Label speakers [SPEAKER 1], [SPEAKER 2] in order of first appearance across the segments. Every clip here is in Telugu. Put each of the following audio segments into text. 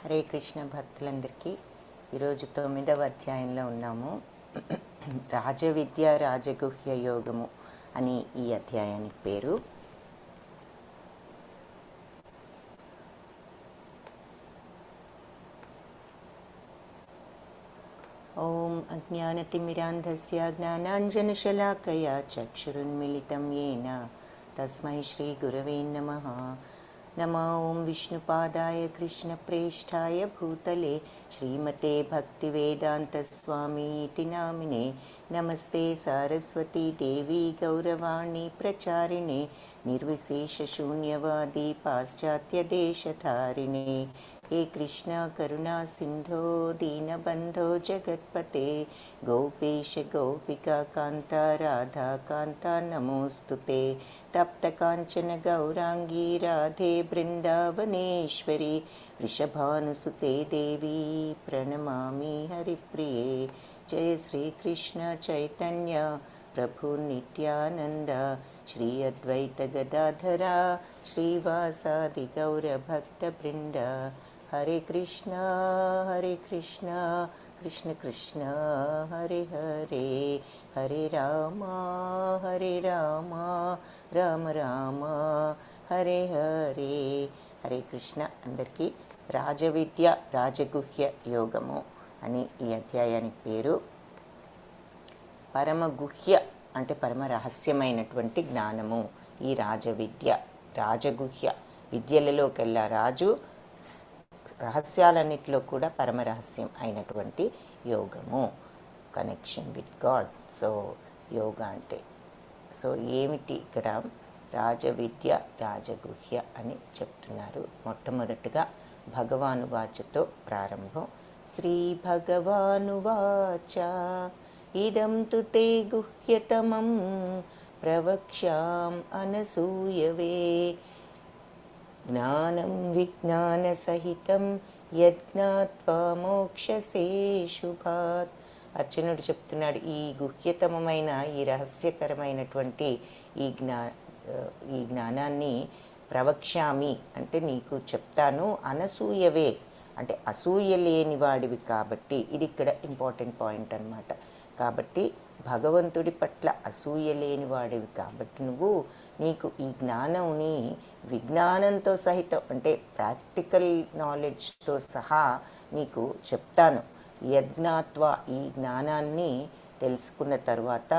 [SPEAKER 1] హరే కృష్ణ భక్తులందరికీ ఈరోజు 9వ అధ్యాయంలో ఉన్నాము. రాజవిద్య రాజగుహ్య యోగము అని ఈ అధ్యాయానికి పేరు. ఓం అజ్ఞానతిమిరాంధస్య జ్ఞానాంజనశలాకయా చక్షురున్మిళితం येन తస్మై శ్రీగురవే నమః. నమో ఓం విష్ణుపాదాయ కృష్ణప్రేష్ఠాయ భూతలే శ్రీమతే భక్తివేదాంతస్వామీతి నామినే. నమస్తే సారస్వతీ దేవీ గౌరవాణి ప్రచారిణే నిర్విశేషశూన్యవాది పాశ్చాత్యదేశధారిణే. हे कृष्ण करुणा सिंधो दीनबंधो जगत्पते गोपेश गोपिका कांता राधा कांता नमोस्तुते. तप्त कांचन गौरांगी राधे बृंदावनेश्वरी वृषभानुसुते देवी प्रणमामि हरिप्रिये. जय श्री कृष्ण चैतन्य प्रभु नित्यानंद श्री अद्वैत गदाधरा श्रीवासादि गौरभक्तवृंद. हरे कृष्ण कृष्ण कृष्ण हरे हरे, हरे राम राम राम हरे हरे. हरे कृष्ण. अंदरिकी రాజవిద్య రాజగుహ్య యోగము అని ఈ అధ్యాయానికి పేరు. పరమగుహ్య అంటే పరమ రహస్యమైనటువంటి జ్ఞానము ఈ రాజవిద్య. రాజగుహ్య విద్యలలోకెల్లా రాజు, రహస్యాలన్నిటిలో కూడా పరమరహస్యం అయినటువంటి యోగము, connection with God. So yoga అంటే ఏమిటి ఇక్కడ రాజవిద్య రాజగుహ్య అని చెప్తున్నారు. మొట్టమొదటిగా భగవానువాచతో ప్రారంభం. శ్రీ భగవానువాచ ఇదం తు తే గుహ్యతమం ప్రవక్ష్యాం అనసూయవే జ్ఞానం విజ్ఞానసహితం యజ్ఞాత్వా మోక్షసే శుభాత్. అర్జునుడు చెప్తున్నాడు, ఈ గుహ్యతమమైన ఈ రహస్యకరమైనటువంటి ఈ జ్ఞానాన్ని ప్రవక్ష్యామి అంటే నీకు చెప్తాను. అనసూయవే అంటే అసూయ లేని వాడివి కాబట్టి, ఇది ఇక్కడ ఇంపార్టెంట్ పాయింట్ అన్నమాట. కాబట్టి భగవంతుడి పట్ల అసూయ లేని వాడివి కాబట్టి నీకు ఈ జ్ఞానంని విజ్ఞానంతో సహితం అంటే ప్రాక్టికల్ నాలెడ్జ్తో సహా నీకు చెప్తాను. యజ్ఞాత్వ ఈ జ్ఞానాన్ని తెలుసుకున్న తర్వాత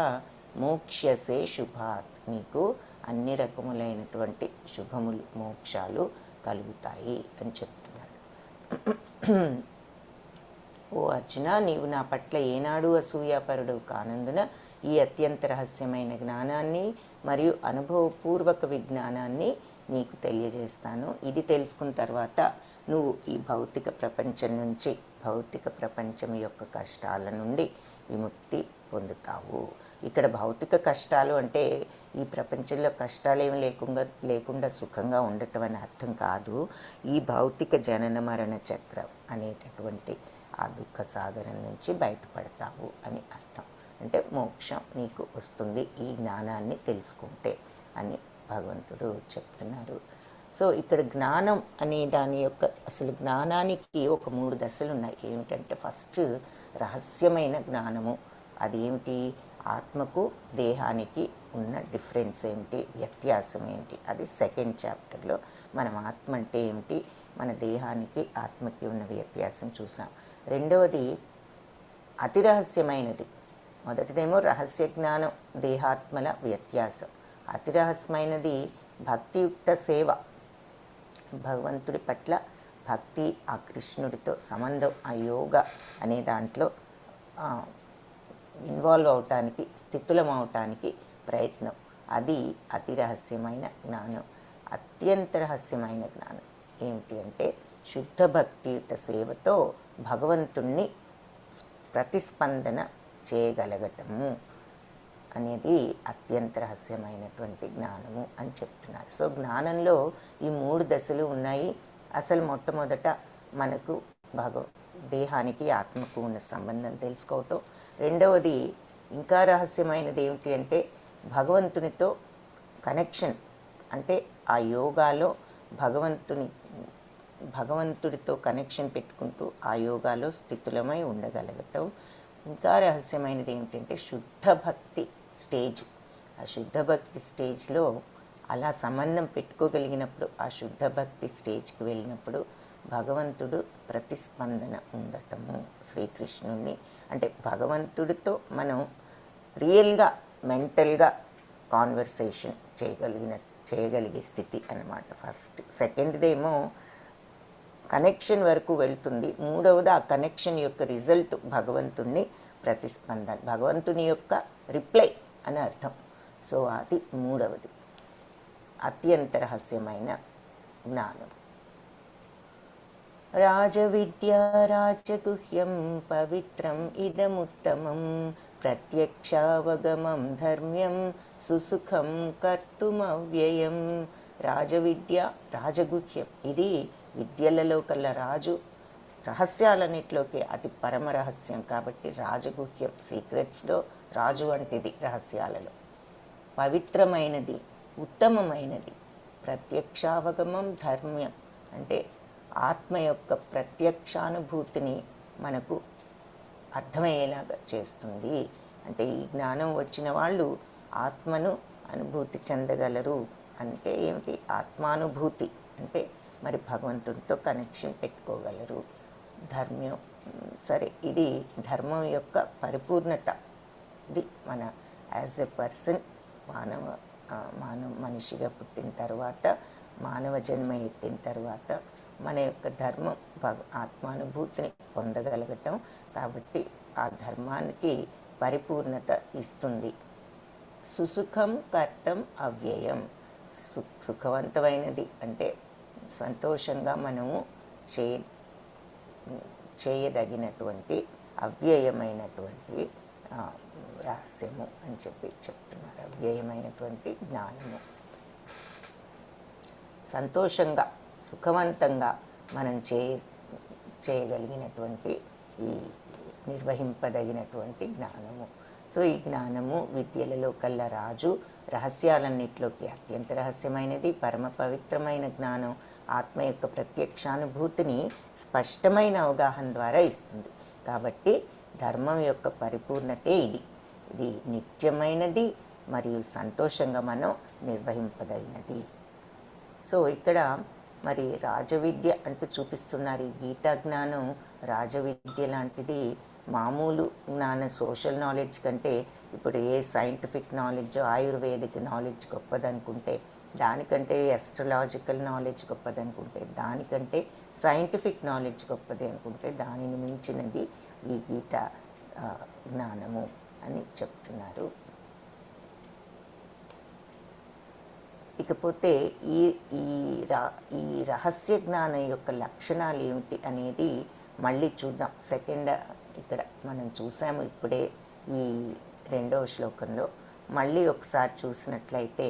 [SPEAKER 1] మోక్షసే శుభాత్ నీకు అన్ని రకములైనటువంటి శుభములు మోక్షాలు కలుగుతాయి అని చెప్తున్నాడు. ఓ అర్జున, నీవు నా పట్ల ఏనాడు అసూయాపరుడు కానందున ఈ అత్యంత రహస్యమైన జ్ఞానాన్ని మరియు అనుభవపూర్వక విజ్ఞానాన్ని నీకు తెలియజేస్తాను. ఇది తెలుసుకున్న తర్వాత నువ్వు ఈ భౌతిక ప్రపంచం నుంచి, భౌతిక ప్రపంచం యొక్క కష్టాల నుండి విముక్తి పొందుతావు. ఇక్కడ భౌతిక కష్టాలు అంటే ఈ ప్రపంచంలో కష్టాలేమి లేకుండా సుఖంగా ఉండటం అని అర్థం కాదు. ఈ భౌతిక జనన మరణ చక్రం అనేటటువంటి ఆ దుఃఖ సాగరం నుంచి బయటపడతావు అని అర్థం. అంటే మోక్షం నీకు వస్తుంది ఈ జ్ఞానాన్ని తెలుసుకుంటే అని భగవంతుడు చెప్తున్నారు. సో ఇక్కడ జ్ఞానం అనే దాని యొక్క అసలు జ్ఞానానికి ఒక 3 దశలు ఉన్నాయి. ఏమిటంటే ఫస్ట్ రహస్యమైన జ్ఞానము. అదేమిటి? ఆత్మకు దేహానికి ఉన్న డిఫరెన్స్ ఏంటి, వ్యత్యాసం ఏంటి, అది సెకండ్ చాప్టర్లో మనం ఆత్మ అంటే ఏమిటి, మన దేహానికి ఆత్మకి ఉన్న వ్యత్యాసం చూసాం. రెండవది అతి రహస్యమైనది. మొదటిదేమో రహస్య జ్ఞానం, దేహాత్మల వ్యత్యాసం. అతి రహస్యమైనది భక్తియుక్త సేవ, భగవంతుడి పట్ల భక్తి, ఆ కృష్ణుడితో సంబంధం, ఆ యోగ అనే దాంట్లో ఇన్వాల్వ్ అవటానికి, స్థితులం అవటానికి ప్రయత్నం. అది అతి రహస్యమైన జ్ఞానం. అత్యంత రహస్యమైన జ్ఞానం ఏమిటి అంటే శుద్ధ భక్తియుత సేవతో భగవంతుణ్ణి ప్రతిస్పందన చేయగలగటము అనేది అత్యంత రహస్యమైనటువంటి జ్ఞానము అని చెప్తున్నారు. సో జ్ఞానంలో ఈ 3 దశలు ఉన్నాయి. అసలు మొట్టమొదట మనకు దేహానికి ఆత్మకు ఉన్న సంబంధం తెలుసుకోవటం. రెండవది ఇంకా రహస్యమైనది ఏమిటి అంటే భగవంతునితో కనెక్షన్, అంటే ఆ యోగాలో భగవంతుని భగవంతుడితో కనెక్షన్ పెట్టుకుంటూ ఆ యోగాలో స్థితులమై ఉండగలగటం. ఇంకా రహస్యమైనది ఏమిటంటే శుద్ధ భక్తి స్టేజ్. ఆ శుద్ధ భక్తి స్టేజ్లో అలా సంబంధం పెట్టుకోగలిగినప్పుడు, ఆ శుద్ధ భక్తి స్టేజ్కి వెళ్ళినప్పుడు భగవంతుడు ప్రతిస్పందన ఉండటము. శ్రీకృష్ణుణ్ణి అంటే భగవంతుడితో మనం రియల్గా మెంటల్గా కాన్వర్సేషన్ చేయగలిగే స్థితి అన్నమాట ఫస్ట్. సెకండ్దేమో కనెక్షన్ వరకు వెళ్తుంది. మూడవది ఆ కనెక్షన్ యొక్క రిజల్ట్ భగవంతుణ్ణి ప్రతిస్పందన, భగవంతుని యొక్క రిప్లై అని అర్థం. సో అది మూడవది అత్యంత రహస్యమైన జ్ఞానం. రాజవిద్యా రాజగుహ్యం పవిత్రం ఇదముత్తమం ప్రత్యక్షావగమం ధర్మ్యం సుసుఖం కర్తుమవ్యయం. రాజవిద్య రాజగుహ్యం, ఇది విద్యలలో కల్లా రాజు, రహస్యాలన్నిటిలోకి అతి పరమ రహస్యం కాబట్టి రాజగుహ్యం. సీక్రెట్స్లో రాజు వంటిది రహస్యాలలో. పవిత్రమైనది, ఉత్తమమైనది. ప్రత్యక్షావగమం ధర్మ్యం అంటే ఆత్మ యొక్క ప్రత్యక్షానుభూతిని మనకు అర్థమయ్యేలాగా చేస్తుంది. అంటే ఈ జ్ఞానం వచ్చిన వాళ్ళు ఆత్మను అనుభూతి చెందగలరు. అంటే ఏమిటి? ఆత్మానుభూతి అంటే మరి భగవంతుడితో కనెక్షన్ పెట్టుకోగలరు. ధర్మ్యం, సరే ఇది ధర్మం యొక్క పరిపూర్ణత. ఇది మన యాజ్ ఎ పర్సన్ మనిషిగా పుట్టిన తర్వాత, మానవ జన్మ ఎత్తిన తర్వాత మన యొక్క ధర్మం ఆత్మానుభూతిని పొందగలగటం. కాబట్టి ఆ ధర్మానికి పరిపూర్ణత ఇస్తుంది. సుసుఖం కర్తం అవ్యయం. సుఖవంతమైనది అంటే సంతోషంగా మనము చేయదగినటువంటి అవ్యయమైనటువంటి రహస్యము అని చెప్తున్నారు. అవ్యయమైనటువంటి జ్ఞానము. సంతోషంగా సుఖవంతంగా మనం చేయగలిగినటువంటి ఈ నిర్వహింపదగినటువంటి జ్ఞానము. సో ఈ జ్ఞానము విద్యలలో కల్లా రాజు, రహస్యాలన్నిటిలోకి అత్యంత రహస్యమైనది, పరమ పవిత్రమైన జ్ఞానం ఆత్మ యొక్క ప్రత్యక్షానుభూతిని స్పష్టమైన అవగాహన ద్వారా ఇస్తుంది. కాబట్టి ధర్మం యొక్క పరిపూర్ణతే ఇది. ఇది నిత్యమైనది మరియు సంతోషంగా మనం నిర్వహింపదగినది. సో ఇక్కడ మరి రాజవిద్య అంటూ చూపిస్తున్నారు. ఈ గీతా జ్ఞానం రాజవిద్య లాంటిది. మామూలు జ్ఞానం సోషల్ నాలెడ్జ్ కంటే ఇప్పుడు ఏ సైంటిఫిక్ నాలెడ్జ్, ఆయుర్వేదిక్ నాలెడ్జ్ గొప్పదనుకుంటే, దానికంటే ఎస్ట్రలాజికల్ నాలెడ్జ్ గొప్పదనుకుంటే, దానికంటే సైంటిఫిక్ నాలెడ్జ్ గొప్పది అనుకుంటే, దానిని మించినది ఈ గీత జ్ఞానము అని చెప్తున్నారు. ఇకపోతే ఈ రహస్య జ్ఞానం యొక్క లక్షణాలు ఏమిటి అనేది మళ్ళీ చూద్దాం. సెకండ్ ఇక్కడ మనం చూసాము ఇప్పుడే ఈ 2వ శ్లోకంలో. మళ్ళీ ఒకసారి చూసినట్లయితే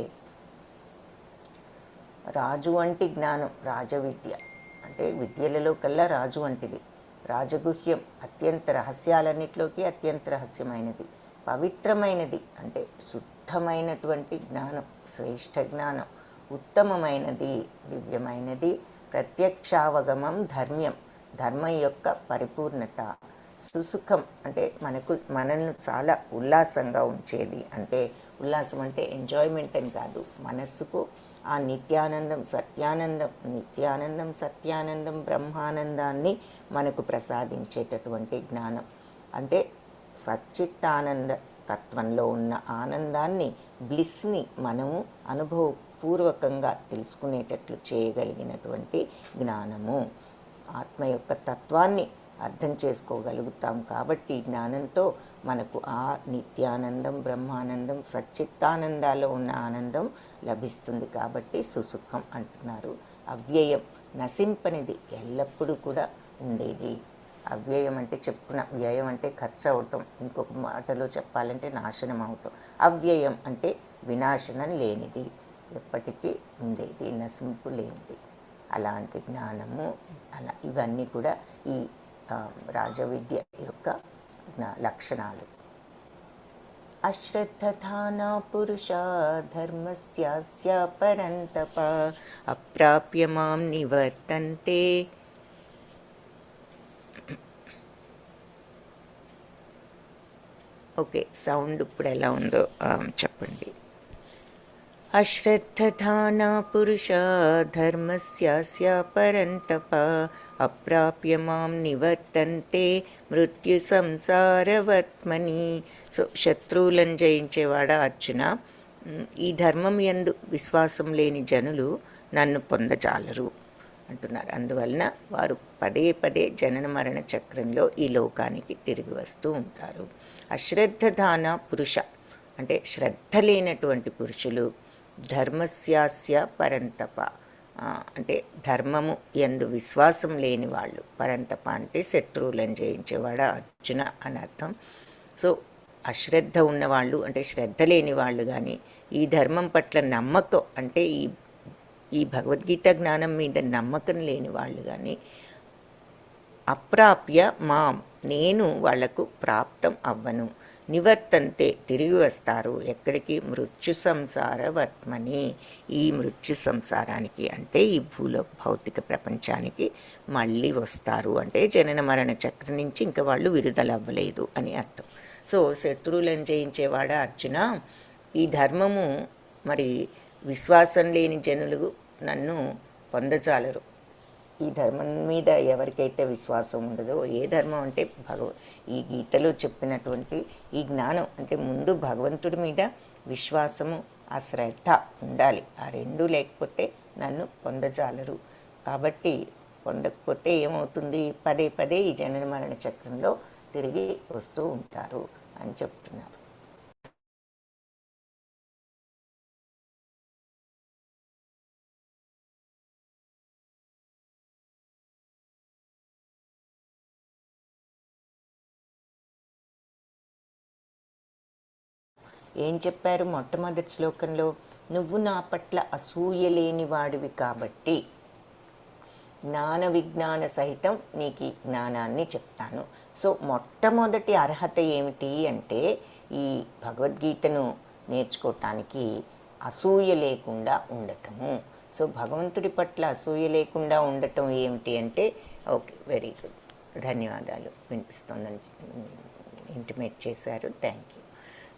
[SPEAKER 1] రాజు వంటి జ్ఞానం, రాజవిద్య అంటే విద్యలలో కల్లా రాజు వంటిది. రాజగుహ్యం అత్యంత రహస్యాలన్నిటిలోకి అత్యంత రహస్యమైనది. పవిత్రమైనది అంటే శుద్ధమైనటువంటి జ్ఞానం, శ్రేష్ఠ జ్ఞానం. ఉత్తమమైనది, దివ్యమైనది. ప్రత్యక్షావగమం ధర్మ్యం, ధర్మం యొక్క పరిపూర్ణత. సుసుఖం అంటే మనల్ని చాలా ఉల్లాసంగా ఉంచేది. అంటే ఉల్లాసం అంటే ఎంజాయ్మెంట్ అని కాదు, మనస్సుకు ఆ నిత్యానందం సత్యానందం బ్రహ్మానందాన్ని మనకు ప్రసాదించేటటువంటి జ్ఞానం. అంటే సచ్చిత్తానంద తత్వంలో ఉన్న ఆనందాన్ని, బ్లిస్ని మనము అనుభవపూర్వకంగా తెలుసుకునేటట్లు చేయగలిగినటువంటి జ్ఞానము. ఆత్మ యొక్క తత్వాన్ని అర్థం చేసుకోగలుగుతాం కాబట్టి జ్ఞానంతో మనకు ఆ నిత్యానందం, బ్రహ్మానందం, సచ్చిత్తానందాల్లో ఉన్న ఆనందం లభిస్తుంది. కాబట్టి సుసుఖం అంటున్నారు. అవ్యయం, నశింపనిది, ఎల్లప్పుడూ కూడా ఉండేది. అవ్యయం అంటే చెప్పుకున్న, వ్యయం అంటే ఖర్చు అవటం, ఇంకొక మాటలో చెప్పాలంటే నాశనం అవటం. అవ్యయం అంటే వినాశనం లేనిది, ఎప్పటికీ ఉండేది, నశింపు లేనిది. అలాంటి జ్ఞానము, ఇవన్నీ కూడా ఈ రాజవిద్య యొక్క లక్షణాలు. అశ్రద్ధధానా పురుషా ధర్మస్యాస్య పరంతప అప్రాప్య మాం నివర్తంతే. ఓకే, సౌండ్ ఇప్పుడు ఎలా ఉందో చెప్పండి. అశ్రద్ధధానా పురుషా ధర్మస్యాస్య పరంతప అప్రాప్య మాం నివర్తంతే మృత్యు సంసారవర్త్మని. సో శత్రువులను జయించేవాడా అర్జున, ఈ ధర్మం యందు విశ్వాసం లేని జనులు నన్ను పొందజాలరు అంటున్నారు. అందువలన వారు పదే పదే జనన మరణ చక్రంలో ఈ లోకానికి తిరిగి వస్తూ ఉంటారు. అశ్రద్ధధాన పురుష అంటే శ్రద్ధ లేనటువంటి పురుషులు, ధర్మస్యాస్య పరంతప అంటే ధర్మము యందు విశ్వాసం లేని వాళ్ళు, పరంతప అంటే శత్రువులను జయించేవాడా అర్జున అని అర్థం. సో అశ్రద్ధ ఉన్నవాళ్ళు అంటే శ్రద్ధ లేని వాళ్ళు కానీ, ఈ ధర్మం పట్ల నమ్మకం అంటే ఈ భగవద్గీత జ్ఞానం మీద నమ్మకం లేని వాళ్ళు కానీ, అప్రాప్య మాం నేను వాళ్లకు ప్రాప్తం అవ్వను, నివర్తంతే తిరిగి వస్తారు ఎక్కడికి, మృత్యు సంసార వర్త్మని ఈ మృత్యు సంసారానికి అంటే ఈ భౌతిక ప్రపంచానికి మళ్ళీ వస్తారు. అంటే జనన మరణ చక్రం నుంచి ఇంకా వాళ్ళు విడుదల అవ్వలేదు అని అర్థం. సో శత్రువులను జయించేవాడా అర్జున, ఈ ధర్మము మరి విశ్వాసం లేని జనులు నన్ను పొందజాలరు. ఈ ధర్మం మీద ఎవరికైతే విశ్వాసం ఉండదో, ఏ ధర్మం అంటే ఈ గీతలో చెప్పినటువంటి ఈ జ్ఞానం అంటే ముందు భగవంతుడి మీద విశ్వాసము, ఆ శ్రద్ధ ఉండాలి. ఆ రెండు లేకపోతే నన్ను పొందజాలరు. కాబట్టి పొందకపోతే ఏమవుతుంది, పదే పదే ఈ జనన మరణ చక్రంలో తిరిగి వస్తూ ఉంటారు అని చెప్తున్నారు. ఏం చెప్పారు మొట్టమొదటి శ్లోకంలో, నువ్వు నా పట్ల అసూయ లేని వాడివి కాబట్టి జ్ఞాన విజ్ఞాన సహితం నీకు ఈ జ్ఞానాన్ని చెప్తాను. సో మొట్టమొదటి అర్హత ఏమిటి అంటే ఈ భగవద్గీతను నేర్చుకోవటానికి అసూయ లేకుండా ఉండటము. సో భగవంతుడి పట్ల అసూయ లేకుండా ఉండటం ఏమిటి అంటే, ఓకే, వెరీ గుడ్, ధన్యవాదాలు, వినిపిస్తుందని ఇంటిమేట్ చేశారు, thank you.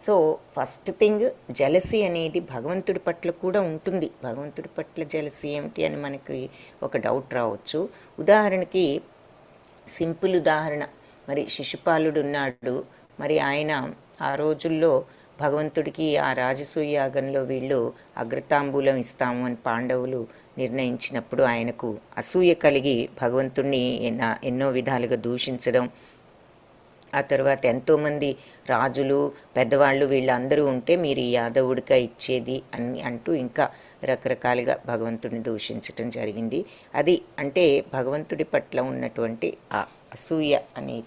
[SPEAKER 1] So first thing, jealousy అనేది భగవంతుడి పట్ల కూడా ఉంటుంది. భగవంతుడి పట్ల జలసీ ఏమిటి అని మనకి ఒక డౌట్ రావచ్చు. ఉదాహరణకి సింపుల్ ఉదాహరణ, మరి శిశుపాలుడు ఉన్నాడు, మరి ఆయన ఆ రోజుల్లో భగవంతుడికి ఆ రాజసూయ యాగంలో వీళ్ళు అగ్రతాంబూలం ఇస్తాము అని పాండవులు నిర్ణయించినప్పుడు ఆయనకు అసూయ కలిగి భగవంతుడిని ఎన్నో విధాలుగా దూషించడం, ఆ తర్వాత ఎంతోమంది రాజులు పెద్దవాళ్ళు వీళ్ళందరూ ఉంటే మీరు ఈ యాదవుడిగా ఇచ్చేది అని అంటూ ఇంకా రకరకాలుగా భగవంతుడిని దూషించటం జరిగింది. అది అంటే భగవంతుడి పట్ల ఉన్నటువంటి ఆ అసూయ అనే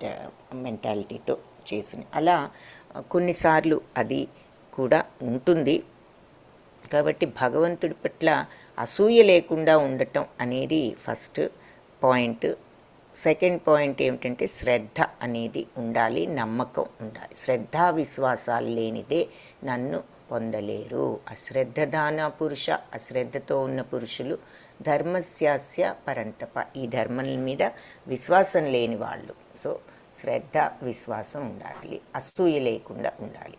[SPEAKER 1] మెంటాలిటీతో చేసిన. అలా కొన్నిసార్లు అది కూడా ఉంటుంది. కాబట్టి భగవంతుడి పట్ల అసూయ లేకుండా ఉండటం అనేది ఫస్ట్ పాయింట్. సెకండ్ పాయింట్ ఏమిటంటే శ్రద్ధ అనేది ఉండాలి, నమ్మకం ఉండాలి. శ్రద్ధా విశ్వాసాలు లేనిదే నన్ను పొందలేరు. అశ్రద్ధదాన పురుష, అశ్రద్ధతో ఉన్న పురుషులు, ధర్మస్యాస్య పరంతప ఈ ధర్మం మీద విశ్వాసం లేని వాళ్ళు. సో శ్రద్ధ విశ్వాసం ఉండాలి, అసూయ లేకుండా ఉండాలి.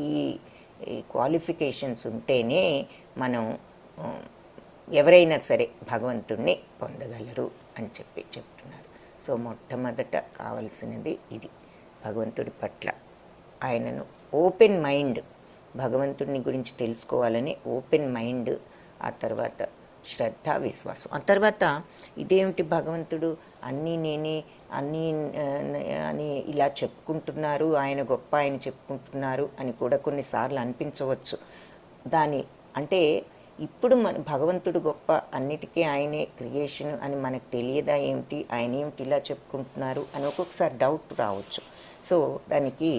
[SPEAKER 1] ఈ క్వాలిఫికేషన్స్ ఉంటేనే మనం ఎవరైనా సరే భగవంతుణ్ణి పొందగలరు అని చెప్తున్నారు. సో మొట్టమొదట కావలసినది ఇది, భగవంతుడి పట్ల ఆయనను ఓపెన్ మైండ్, భగవంతుడిని గురించి తెలుసుకోవాలని ఓపెన్ మైండ్, ఆ తర్వాత శ్రద్ధ విశ్వాసం. ఆ తర్వాత ఇదేమిటి భగవంతుడు అన్నీ నేనే అన్నీ అని ఇలా చెప్పుకుంటున్నారు, ఆయన గొప్ప ఆయన చెప్పుకుంటున్నారు అని కూడా కొన్నిసార్లు అనిపించవచ్చు. దాని అంటే ఇప్పుడు మన భగవంతుడు గొప్ప, అన్నిటికీ ఆయనే క్రియేషన్ అని మనకు తెలియదా ఏమిటి, ఆయన ఏమిటి ఇలా చెప్పుకుంటున్నారు అని ఒక్కొక్కసారి డౌట్ రావచ్చు. సో దానికి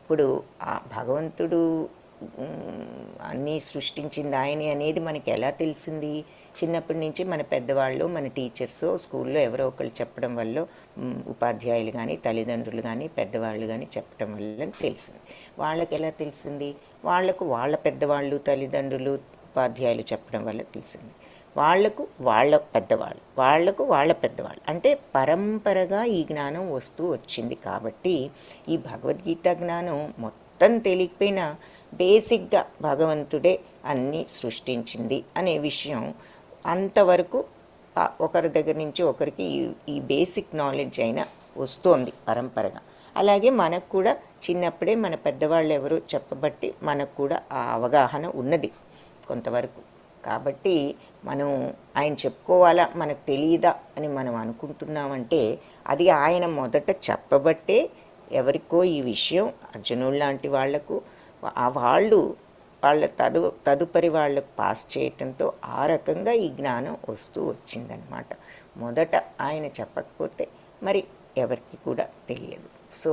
[SPEAKER 1] ఇప్పుడు ఆ భగవంతుడు అన్నీ సృష్టించింది ఆయనే అనేది మనకి ఎలా తెలిసింది? చిన్నప్పటి నుంచి మన పెద్దవాళ్ళు, మన టీచర్స్, స్కూల్లో ఎవరో ఒకళ్ళు చెప్పడం వల్ల, ఉపాధ్యాయులు కానీ, తల్లిదండ్రులు కానీ, పెద్దవాళ్ళు కానీ చెప్పడం వల్ల తెలిసింది. వాళ్ళకి ఎలా తెలిసింది? వాళ్లకు వాళ్ళ పెద్దవాళ్ళు, తల్లిదండ్రులు, ఉపాధ్యాయులు చెప్పడం వల్ల తెలిసింది. వాళ్లకు వాళ్ళ పెద్దవాళ్ళు, వాళ్లకు వాళ్ళ పెద్దవాళ్ళు, అంటే పరంపరగా ఈ జ్ఞానం వస్తూ వచ్చింది. కాబట్టి ఈ భగవద్గీత జ్ఞానం మొత్తం తెలియకపోయినా బేసిక్గా భగవంతుడే అన్నీ సృష్టించింది అనే విషయం అంతవరకు ఒకరి దగ్గర నుంచి ఒకరికి ఈ బేసిక్ నాలెడ్జ్ అయినా వస్తోంది పరంపరగా. అలాగే మనకు కూడా చిన్నప్పుడే మన పెద్దవాళ్ళు ఎవరో చెప్పబట్టి మనకు కూడా ఆ అవగాహన ఉన్నది కొంతవరకు. కాబట్టి మనం ఆయన చెప్పుకోవాలా, మనకు తెలియదా అని మనం అనుకుంటున్నామంటే అది ఆయన మొదట చెప్పబట్టే ఎవరికో ఈ విషయం అర్జునుడు లాంటి వాళ్లకు వాళ్ళ తదుపరి వాళ్ళకు పాస్ చేయటంతో ఆ రకంగా ఈ జ్ఞానం వస్తూ వచ్చిందనమాట. మొదట ఆయన చెప్పకపోతే మరి ఎవరికి కూడా తెలియదు. సో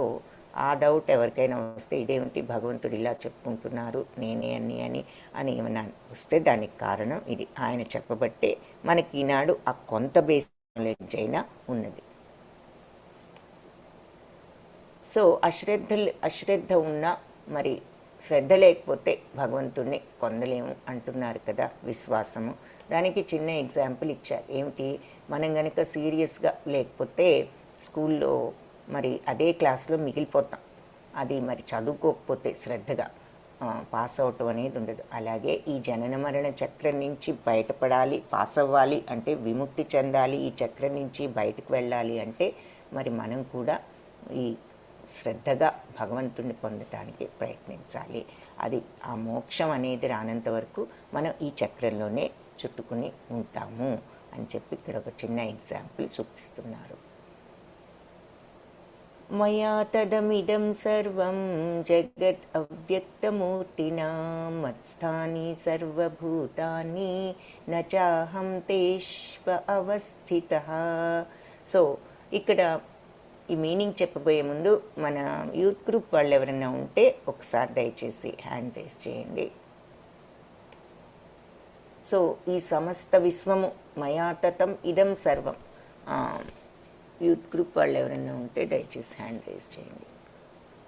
[SPEAKER 1] ఆ డౌట్ ఎవరికైనా వస్తే ఇదేమిటి భగవంతుడు ఇలా చెప్పుకుంటున్నారు, నేనే అని ఏమన్నా వస్తే దానికి కారణం ఇది. ఆయన చెప్పబట్టే మనకి ఈనాడు ఆ కొంత బేసిక్ నాలెడ్జ్ అయినా ఉన్నది. సో అశ్రద్ధ ఉన్నా మరి శ్రద్ధ లేకపోతే భగవంతుడిని పొందలేము అంటున్నారు కదా, విశ్వాసము. దానికి చిన్న ఎగ్జాంపుల్ ఇచ్చారు. ఏమిటి? మనం కనుక సీరియస్గా లేకపోతే స్కూల్లో మరి అదే క్లాస్లో మిగిలిపోతాం. అది మరి చదువుకోకపోతే శ్రద్ధగా పాస్ అవటం అనేది ఉండదు. అలాగే ఈ జనన మరణ చక్రం నుంచి బయటపడాలి, పాస్ అవ్వాలి అంటే, విముక్తి చెందాలి, ఈ చక్రం నుంచి బయటకు వెళ్ళాలి అంటే మరి మనం కూడా ఈ శ్రద్ధగా భగవంతుడిని పొందటానికి ప్రయత్నించాలి. అది ఆ మోక్షం అనేది రానంత వరకు మనం ఈ చక్రంలోనే చుట్టుకుని ఉంటాము అని చెప్పి ఇక్కడ ఒక చిన్న ఎగ్జాంపుల్ చూపిస్తున్నారు. మయా తదమిదం సర్వం జగత్ అవ్యక్తమూర్తినా మత్స్థాని సర్వభూతాని నచాహం తేష్వ అవస్థితః. సో ఇక్కడ ఈ మీనింగ్ చెప్పబోయే ముందు మన యూత్ గ్రూప్ వాళ్ళు ఎవరైనా ఉంటే ఒకసారి దయచేసి హ్యాండ్ రేస్ చేయండి. సో ఈ సమస్త విశ్వము మయా తతం ఇదం సర్వం. యూత్ గ్రూప్ వాళ్ళు ఎవరైనా ఉంటే దయచేసి హ్యాండ్ రేస్ చేయండి.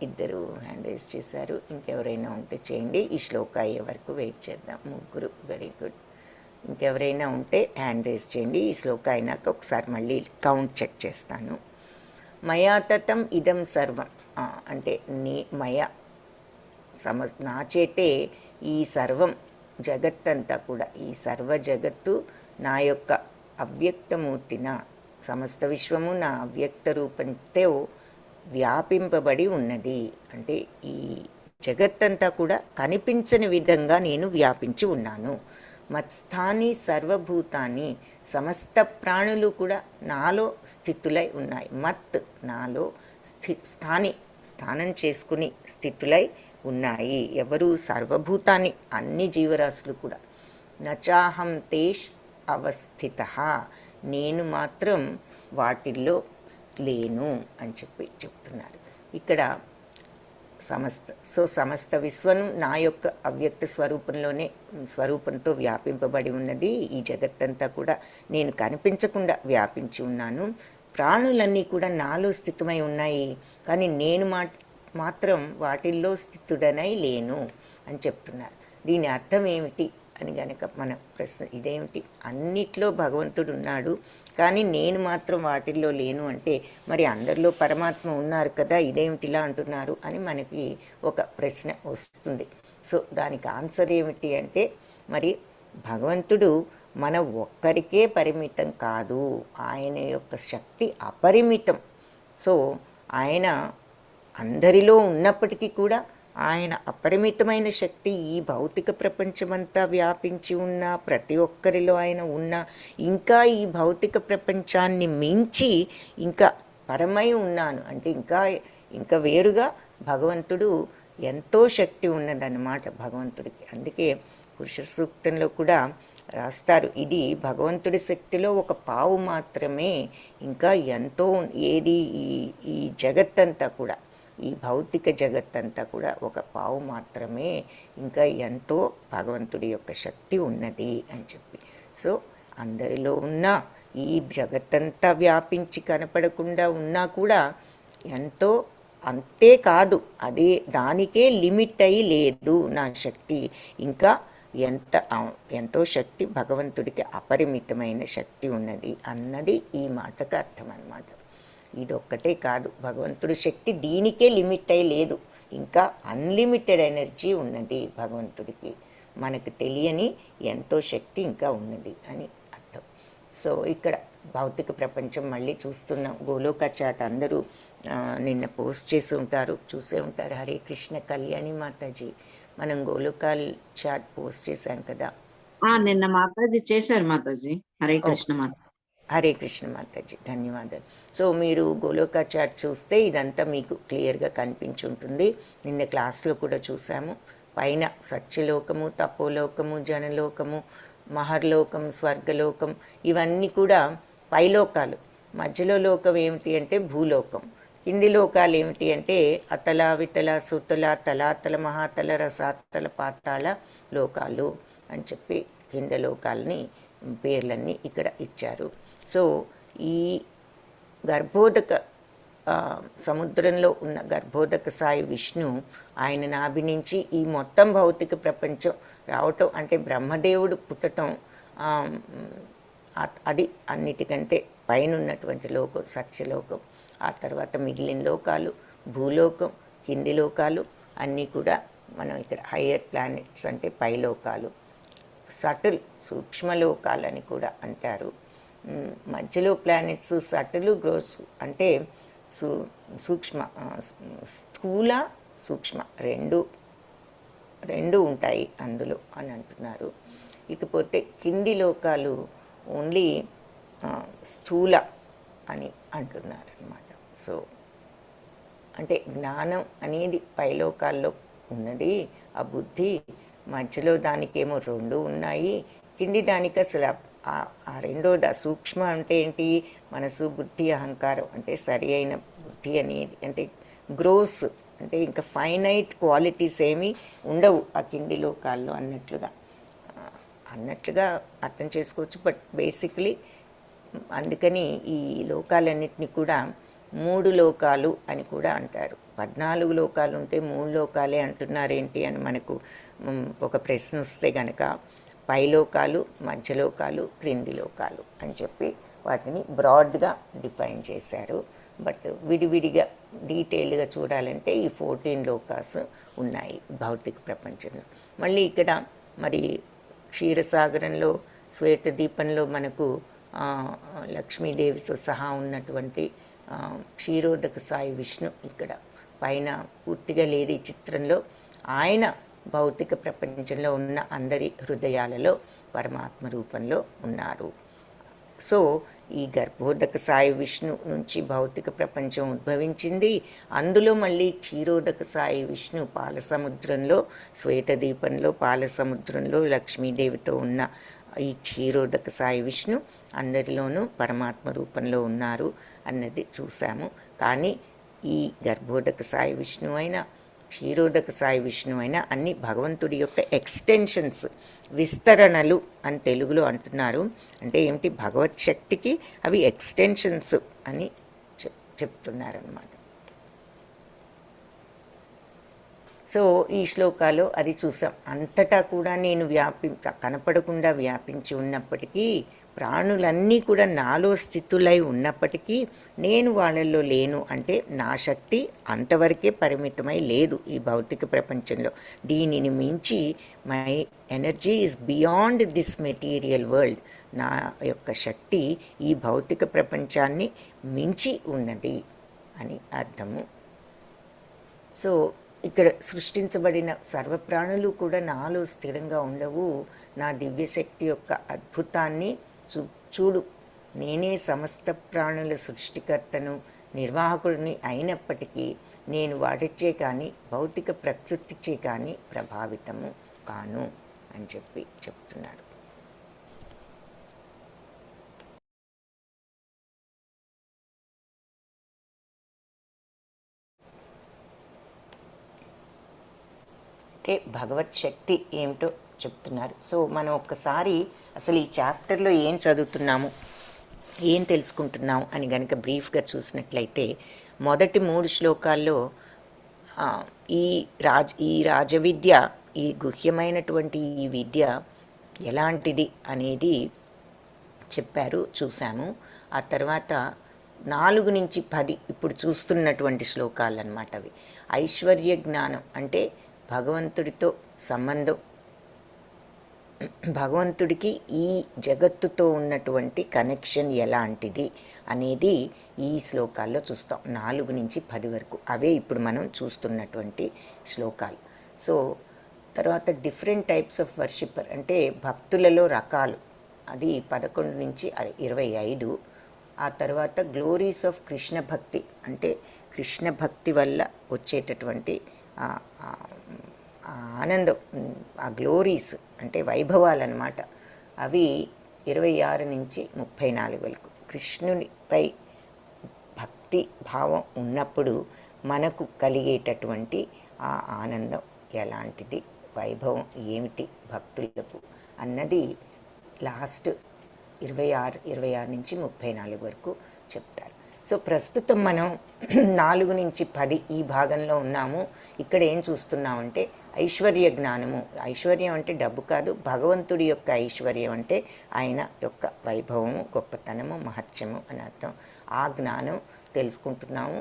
[SPEAKER 1] ఇద్దరు హ్యాండ్ రేస్ చేశారు, ఇంకెవరైనా ఉంటే చేయండి. ఈ శ్లోక అయ్యే వరకు వెయిట్ చేద్దాం. ముగ్గురు, వెరీ గుడ్. ఇంకెవరైనా ఉంటే హ్యాండ్ రేస్ చేయండి. ఈ శ్లోక అయినాక ఒకసారి మళ్ళీ కౌంట్ చెక్ చేస్తాను. మయా తతం ఇదం సర్వం అంటే నా చేతే ఈ సర్వం జగత్తంతా కూడా, ఈ సర్వ జగత్తు నా యొక్క అవ్యక్తమూర్తిన, సమస్త విశ్వము నా అవ్యక్త రూపంతో వ్యాపింపబడి ఉన్నది. అంటే ఈ జగత్తంతా కూడా కనిపించని విధంగా నేను వ్యాపించి ఉన్నాను. మత్స్థాని సర్వభూతాన్ని, సమస్త ప్రాణులు కూడా నాలో స్థితులై ఉన్నాయి. మత్ నాలో స్థానం చేసుకుని స్థితులై ఉన్నాయి. ఎవరు? సర్వభూతాన్ని, అన్ని జీవరాశులు కూడా. నచాహం తేష్ అవస్థితః, నేను మాత్రం వాటిల్లో అని చెప్తున్నారు ఇక్కడ. సమస్త విశ్వను నా యొక్క అవ్యక్త స్వరూపంతో వ్యాపింపబడి ఉన్నది. ఈ జగత్తంతా కూడా నేను కనిపించకుండా వ్యాపించి ఉన్నాను. ప్రాణులన్నీ కూడా నాలో స్థితమై ఉన్నాయి, కానీ నేను మాత్రం వాటిల్లో స్థితుడనై లేను అని చెప్తున్నారు. దీని అర్థం ఏమిటి అని గనక మన ప్రశ్న ఇదేమిటి? అన్నిట్లో భగవంతుడు ఉన్నాడు, కానీ నేను మాత్రం వాటిల్లో లేను అంటే మరి అందరిలో పరమాత్మ ఉన్నారు కదా, ఇదేమిటిలా అంటున్నారు అని మనకి ఒక ప్రశ్న వస్తుంది. సో దానికి ఆన్సర్ ఏమిటి అంటే, మరి భగవంతుడు మన ఒక్కరికే పరిమితం కాదు, ఆయన యొక్క శక్తి అపరిమితం. సో ఆయన అందరిలో ఉన్నప్పటికీ కూడా ఆయన అపరిమితమైన శక్తి ఈ భౌతిక ప్రపంచమంతా వ్యాపించి ఉన్న ప్రతి ఒక్కరిలో ఆయన ఉన్న, ఇంకా ఈ భౌతిక ప్రపంచాన్ని మించి ఇంకా పరమై ఉన్నాను అంటే ఇంకా వేరుగా భగవంతుడు ఎంతో శక్తి ఉన్నదన్నమాట భగవంతుడికి. అందుకే పురుష సూక్తంలో కూడా రాస్తారు, ఇది భగవంతుడి శక్తిలో ఒక పావు మాత్రమే, ఇంకా ఎంతో ఏది ఈ జగత్తంతా కూడా ఈ భౌతిక జగత్తంతా కూడా ఒక పావు మాత్రమే, ఇంకా ఎంతో భగవంతుడి యొక్క శక్తి ఉన్నది అని చెప్పి. సో అందరిలో ఉన్న ఈ జగత్తంతా వ్యాపించి కనపడకుండా ఉన్నా కూడా ఎంతో, అంతేకాదు అదే దానికే లిమిట్ అయి లేదు నా శక్తి, ఇంకా ఎంతో శక్తి భగవంతుడికి అపరిమితమైన శక్తి ఉన్నది అన్నది ఈ మాటకు అర్థం అన్నమాట. ఇదొక్కటే కాదు, భగవంతుడి శక్తి దీనికే లిమిట్ అయి లేదు, ఇంకా అన్లిమిటెడ్ ఎనర్జీ ఉన్నది భగవంతుడికి, మనకు తెలియని ఎంతో శక్తి ఇంకా ఉన్నది అని అర్థం. సో ఇక్కడ భౌతిక ప్రపంచం మళ్ళీ చూస్తున్నాం. గోలోక చాట్ అందరూ నిన్న పోస్ట్ చేసి ఉంటారు, చూసే ఉంటారు. హరే కృష్ణ కళ్యాణి మాతాజీ, మనం గోలోకాల్ చాట్ పోస్ట్ చేశాం కదా.
[SPEAKER 2] నిన్న మాతాజీ చేశారు మాతాజీ. హరే కృష్ణ మాతాజీ.
[SPEAKER 1] హరే కృష్ణ మాతాజీ, ధన్యవాదాలు. సో మీరు గోలోక చాట్ చూస్తే ఇదంతా మీకు క్లియర్గా కనిపించుంటుంది. నిన్న క్లాస్లో కూడా చూసాము. పైన సత్యలోకము, తపోలోకము, జనలోకము, మహర్లోకం, స్వర్గలోకం, ఇవన్నీ కూడా పైలోకాలు. మధ్యలో లోకం ఏమిటి అంటే భూలోకం. కింది లోకాలు ఏమిటి అంటే అతల, వితల, సుతల, తలాతల, మహాతల, రసాతల, పాతాళ లోకాలు అని చెప్పి కింద లోకాలని పేర్లన్నీ ఇక్కడ ఇచ్చారు. సో ఈ గర్భోదక సముద్రంలో ఉన్న గర్భోదక సాయి విష్ణు, ఆయన నాభి నుంచి ఈ మొత్తం భౌతిక ప్రపంచం రావటం అంటే బ్రహ్మదేవుడు పుట్టటం, అది అన్నిటికంటే పైన ఉన్నటువంటి లోకం సత్యలోకం. ఆ తర్వాత మిగిలిన లోకాలు భూలోకం, కింది లోకాలు అన్నీ కూడా మనం ఇక్కడ హయ్యర్ ప్లానెట్స్ అంటే పైలోకాలు, సటిల్ సూక్ష్మలోకాలని కూడా అంటారు. మధ్యలో ప్లానెట్స్ సటిల్, గ్రోస్ అంటే సూక్ష్మ, స్థూల సూక్ష్మ రెండు ఉంటాయి అందులో అని అంటున్నారు. ఇకపోతే కింది లోకాలు ఓన్లీ స్థూల అని అంటున్నారు అన్నమాట. సో అంటే జ్ఞానం అనేది పైలోకాల్లో ఉన్నది, ఆ బుద్ధి మధ్యలో దానికేమో రెండు ఉన్నాయి, కింది దానికి అసలు ఆ రెండోది సూక్ష్మ అంటే ఏంటి, మనసు, బుద్ధి, అహంకారం అంటే సరి అయిన బుద్ధి అనేది, అంటే గ్రోస్ అంటే ఇంకా ఫైనైట్ క్వాలిటీస్ ఏమీ ఉండవు ఆ కింది లోకాల్లో అన్నట్లుగా అర్థం చేసుకోవచ్చు. బట్ బేసిక్లీ అందుకని ఈ లోకాలన్నిటినీ కూడా 3 లోకాలు అని కూడా అంటారు. 14 లోకాలు ఉంటే 3 లోకాలే అంటున్నారేంటి అని మనకు ఒక ప్రశ్న వస్తే కనుక, పైలోకాలు, మధ్యలోకాలు, క్రింది లోకాలు అని చెప్పి వాటిని బ్రాడ్గా డిఫైన్ చేశారు. బట్ విడివిడిగా డీటెయిల్గా చూడాలంటే ఈ 14 లోకాస్ ఉన్నాయి భౌతిక ప్రపంచంలో. మళ్ళీ ఇక్కడ మరి క్షీరసాగరంలో శ్వేతదీపంలో మనకు లక్ష్మీదేవితో సహా ఉన్నటువంటి క్షీరోదక సాయి విష్ణు ఇక్కడ పైన పూర్తిగా లేదు ఈ చిత్రంలో. ఆయన భౌతిక ప్రపంచంలో ఉన్న అందరి హృదయాలలో పరమాత్మ రూపంలో ఉన్నారు. సో ఈ గర్భోదక సాయి విష్ణు నుంచి భౌతిక ప్రపంచం ఉద్భవించింది. అందులో మళ్ళీ క్షీరోదక సాయి విష్ణు పాలసముద్రంలో, శ్వేతదీపంలో పాలసముద్రంలో లక్ష్మీదేవితో ఉన్న ఈ క్షీరోదక సాయి విష్ణు అందరిలోనూ పరమాత్మ రూపంలో ఉన్నారు అన్నది చూసాము. కానీ ఈ గర్భోదక సాయి విష్ణు అయినా క్షీరోదక సాయి విష్ణు అయినా అన్ని భగవంతుడి యొక్క ఎక్స్టెన్షన్స్, విస్తరణలు అని తెలుగులో అంటున్నారు. అంటే ఏమిటి, భగవత్ శక్తికి అవి ఎక్స్టెన్షన్స్ అని చెప్తున్నారన్నమాట. సో ఈ శ్లోకాలో అది చూసాం. అంతటా కూడా నేను కనపడకుండా వ్యాపించి ఉన్నప్పటికీ, ప్రాణులన్నీ కూడా నాలో స్థితులై ఉన్నప్పటికీ నేను వాళ్ళల్లో లేను. అంటే నా శక్తి అంతవరకే పరిమితమై లేదు ఈ భౌతిక ప్రపంచంలో. దీనిని మించి my energy is beyond this material world. నా యొక్క శక్తి ఈ భౌతిక ప్రపంచాన్ని మించి ఉన్నది అని అర్థము. సో ఇక్కడ సృష్టించబడిన సర్వప్రాణులు కూడా నాలో స్థిరంగా ఉండవు. నా దివ్యశక్తి యొక్క అద్భుతాన్ని చూడు. నేనే సమస్త ప్రాణుల సృష్టికర్తను, నిర్వాహకుడిని అయినప్పటికీ నేను వాటిచ్చే కానీ భౌతిక ప్రకృతిచే కానీ ప్రభావితము కాను అని చెప్తున్నారు. అంటే భగవత్ శక్తి ఏమిటో చెప్తున్నారు. సో మనం ఒక్కసారి అసలు ఈ చాప్టర్లో ఏం చదువుతున్నాము, ఏం తెలుసుకుంటున్నాం అని గనక బ్రీఫ్గా చూసినట్లయితే మొదటి 3 శ్లోకాల్లో ఆ, ఈ రాజవిద్య, ఈ గుహ్యమైనటువంటి ఈ విద్య ఎలాంటిది అనేది చెప్పారు, చూసాము. ఆ తర్వాత 4 నుంచి 10 ఇప్పుడు చూస్తున్నటువంటి శ్లోకాలు అన్నమాట అవి. ఐశ్వర్య జ్ఞానం అంటే భగవంతుడితో సంబంధం, భగవంతుడికి ఈ జగత్తుతో ఉన్నటువంటి కనెక్షన్ ఎలాంటిది అనేది ఈ శ్లోకాల్లో చూస్తాం. 4 నుంచి 10 వరకు అవే ఇప్పుడు మనం చూస్తున్నటువంటి శ్లోకాలు. సో తర్వాత డిఫరెంట్ టైప్స్ ఆఫ్ వర్షిప్పర్ అంటే భక్తులలో రకాలు, అది 11 నుంచి 25. ఆ తర్వాత గ్లోరీస్ ఆఫ్ కృష్ణ భక్తి అంటే కృష్ణ భక్తి వల్ల వచ్చేటటువంటి ఆనందం, ఆ గ్లోరీస్ అంటే వైభవాలు అన్నమాట. అవి 26 నుంచి 34 వరకు. కృష్ణునిపై భక్తి భావం ఉన్నప్పుడు మనకు కలిగేటటువంటి ఆ ఆనందం ఎలాంటిది, వైభవం ఏమిటి భక్తులకు అన్నది లాస్ట్ 26 నుంచి 34 వరకు చెప్తారు. సో ప్రస్తుతం మనం 4 నుంచి 10 ఈ భాగంలో ఉన్నాము. ఇక్కడ ఏం చూస్తున్నామంటే ఐశ్వర్య జ్ఞానము. ఐశ్వర్యం అంటే డబ్బు కాదు, భగవంతుడి యొక్క ఐశ్వర్యం అంటే ఆయన యొక్క వైభవము, గొప్పతనము, మహత్యము అని అర్థం. ఆ జ్ఞానం తెలుసుకుంటున్నాము.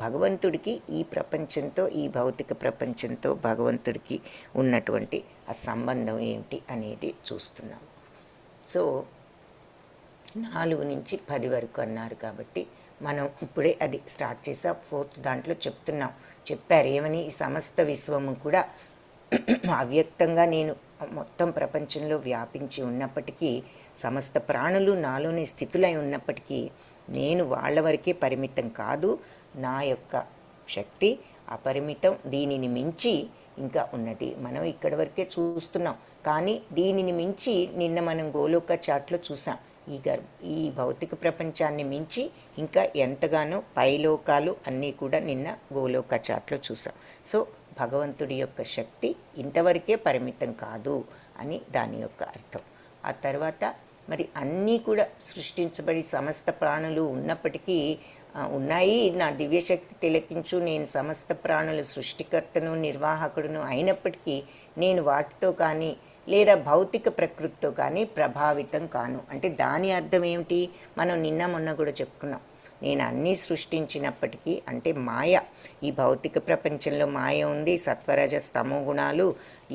[SPEAKER 1] భగవంతుడికి ఈ ప్రపంచంతో, ఈ భౌతిక ప్రపంచంతో భగవంతుడికి ఉన్నటువంటి ఆ సంబంధం ఏమిటి అనేది చూస్తున్నాము. సో 4 నుంచి 10 వరకు అన్నారు కాబట్టి మనం ఇప్పుడే అది స్టార్ట్ చేసాం. 4th దాంట్లో చెప్పారు ఏమని, ఈ సమస్త విశ్వము కూడా అవ్యక్తంగా నేను మొత్తం ప్రపంచంలో వ్యాపించి ఉన్నప్పటికీ, సమస్త ప్రాణులు నాలోని స్థితులై ఉన్నప్పటికీ నేను వాళ్ళ వరకే పరిమితం కాదు. నా యొక్క శక్తి అపరిమితం, దీనిని మించి ఇంకా ఉన్నది. మనం ఇక్కడి వరకే చూస్తున్నాం, కానీ దీనిని మించి నిన్న మనం గోలోక చాట్లో చూసాం. ఈ భౌతిక ప్రపంచాన్ని మించి ఇంకా ఎంతగానో పైలోకాలు అన్నీ కూడా నిన్న గోలోక చాట్లో చూసాం. సో భగవంతుడి యొక్క శక్తి ఇంతవరకే పరిమితం కాదు అని దాని యొక్క అర్థం. ఆ తర్వాత మరి అన్నీ కూడా సృష్టించబడి సమస్త ప్రాణులు ఉన్నప్పటికీ ఉన్నాయి, నా దివ్యశక్తి తిలకించు, నేను సమస్త ప్రాణుల సృష్టికర్తను నిర్వాహకుడును అయినప్పటికీ నేను వాటితో కానీ లేదా భౌతిక ప్రకృతితో కానీ ప్రభావితం కాను. అంటే దాని అర్థం ఏమిటి, మనం నిన్న మొన్న కూడా చెప్పుకున్నాం. నేను అన్నీ సృష్టించినప్పటికీ, అంటే మాయ, ఈ భౌతిక ప్రపంచంలో మాయ ఉంది, సత్వరజ స్తమో గుణాలు,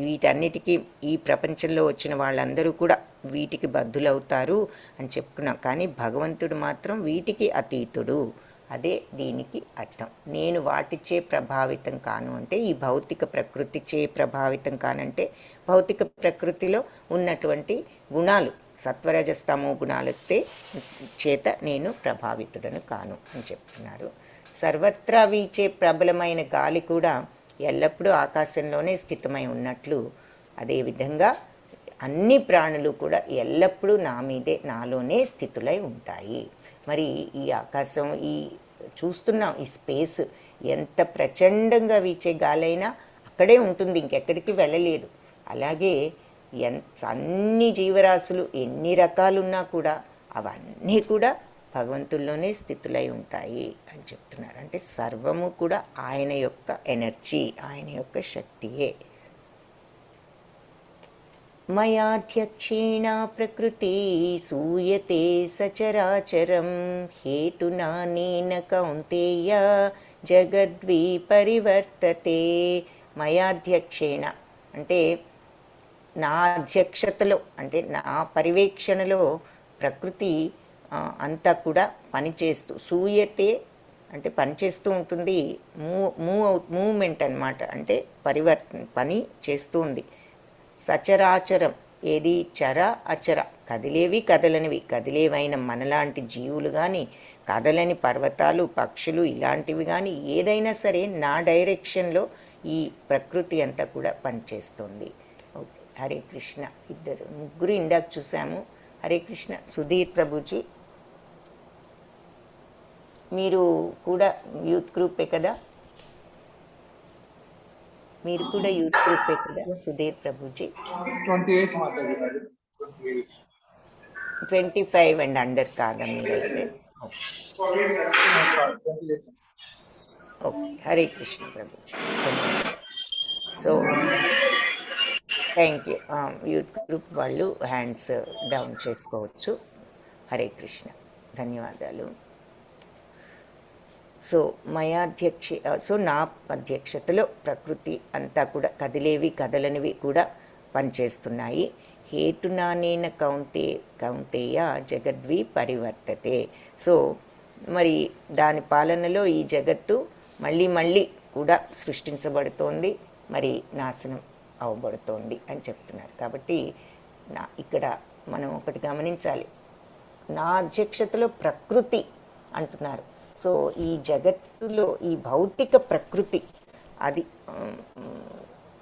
[SPEAKER 1] వీటన్నిటికీ ఈ ప్రపంచంలో వచ్చిన వాళ్ళందరూ కూడా వీటికి బద్ధులవుతారు అని చెప్పుకున్నాం. కానీ భగవంతుడు మాత్రం వీటికి అతీతుడు. అదే దీనికి అర్థం. నేను వాటిచే ప్రభావితం కాను అంటే ఈ భౌతిక ప్రకృతిచే ప్రభావితం కానంటే భౌతిక ప్రకృతిలో ఉన్నటువంటి గుణాలు, సత్వరజస్తమో గుణాలతో చేత నేను ప్రభావితుడను కాను అని చెప్తున్నారు. సర్వత్రా వీచే ప్రబలమైన గాలి కూడా ఎల్లప్పుడూ ఆకాశంలోనే స్థితమై ఉన్నట్లు, అదేవిధంగా అన్ని ప్రాణులు కూడా ఎల్లప్పుడూ నా మీదే, నాలోనే స్థితులై ఉంటాయి. మరి ఈ ఆకాశం, ఈ చూస్తున్నాం ఈ స్పేస్, ఎంత ప్రచండంగా వీచే గాలైనా అక్కడే ఉంటుంది, ఇంకెక్కడికి వెళ్ళలేదు. అలాగే అన్ని జీవరాశులు ఎన్ని రకాలున్నా కూడా అవన్నీ కూడా భగవంతుల్లోనే స్థితులై ఉంటాయి అని చెప్తున్నారు. అంటే సర్వము కూడా ఆయన యొక్క ఎనర్జీ, ఆయన యొక్క శక్తియే. మయాధ్యక్షేణ ప్రకృతి సూయతే సచరాచరం హేతునానేన కౌంతేయ జగద్వి పరివర్తతే. మయాధ్యక్షేణ అంటే నా అధ్యక్షతలో, అంటే నా పర్యవేక్షణలో ప్రకృతి అంతా కూడా పనిచేస్తూ, సూయతే అంటే పనిచేస్తూ ఉంటుంది, మూవ్మెంట్ అన్నమాట, అంటే పని చేస్తూ ఉంది. సచరాచరం ఏది, చర అచర, కదిలేవి కదలనివి. కదిలేవైన మనలాంటి జీవులు కానీ, కదలని పర్వతాలు, పక్షులు ఇలాంటివి కానీ ఏదైనా సరే నా డైరెక్షన్లో ఈ ప్రకృతి అంతా కూడా పనిచేస్తుంది. ఓకే, హరే కృష్ణ. ముగ్గురు ఇందాక చూసాము. హరే కృష్ణ. సుధీర్ ప్రభుజీ, మీరు కూడా యూత్ గ్రూపే కదా? మీరు కూడా యూత్ గ్రూపే కదా సుధీర్ ప్రభుజీ?
[SPEAKER 3] 28 మాతాజీ మరి 28.
[SPEAKER 1] 25 అండ్ అండర్ కాదా మీరైతే? ఓకే. ఓకే, హరే కృష్ణ ప్రభుజీ, ధన్యవాదాలు. So thank you. Youth group వాళ్ళు హ్యాండ్స్ డౌన్ చేసుకోవచ్చు. హరే కృష్ణ, ధన్యవాదాలు. సో సో నా అధ్యక్షతలో ప్రకృతి అంతా కూడా కదిలేవి కదలనివి కూడా పనిచేస్తున్నాయి. హేతునానేన కౌంతేయ జగద్వి పరివర్తతే. సో మరి దాని పాలనలో ఈ జగత్తు మళ్ళీ మళ్ళీ కూడా సృష్టించబడుతోంది, మరి నాశనం అవబడుతోంది అని చెప్తున్నారు. కాబట్టి ఇక్కడ మనం ఒకటి గమనించాలి, నా అధ్యక్షతలో ప్రకృతి అంటున్నారు. సో ఈ జగత్తులో ఈ భౌతిక ప్రకృతి అది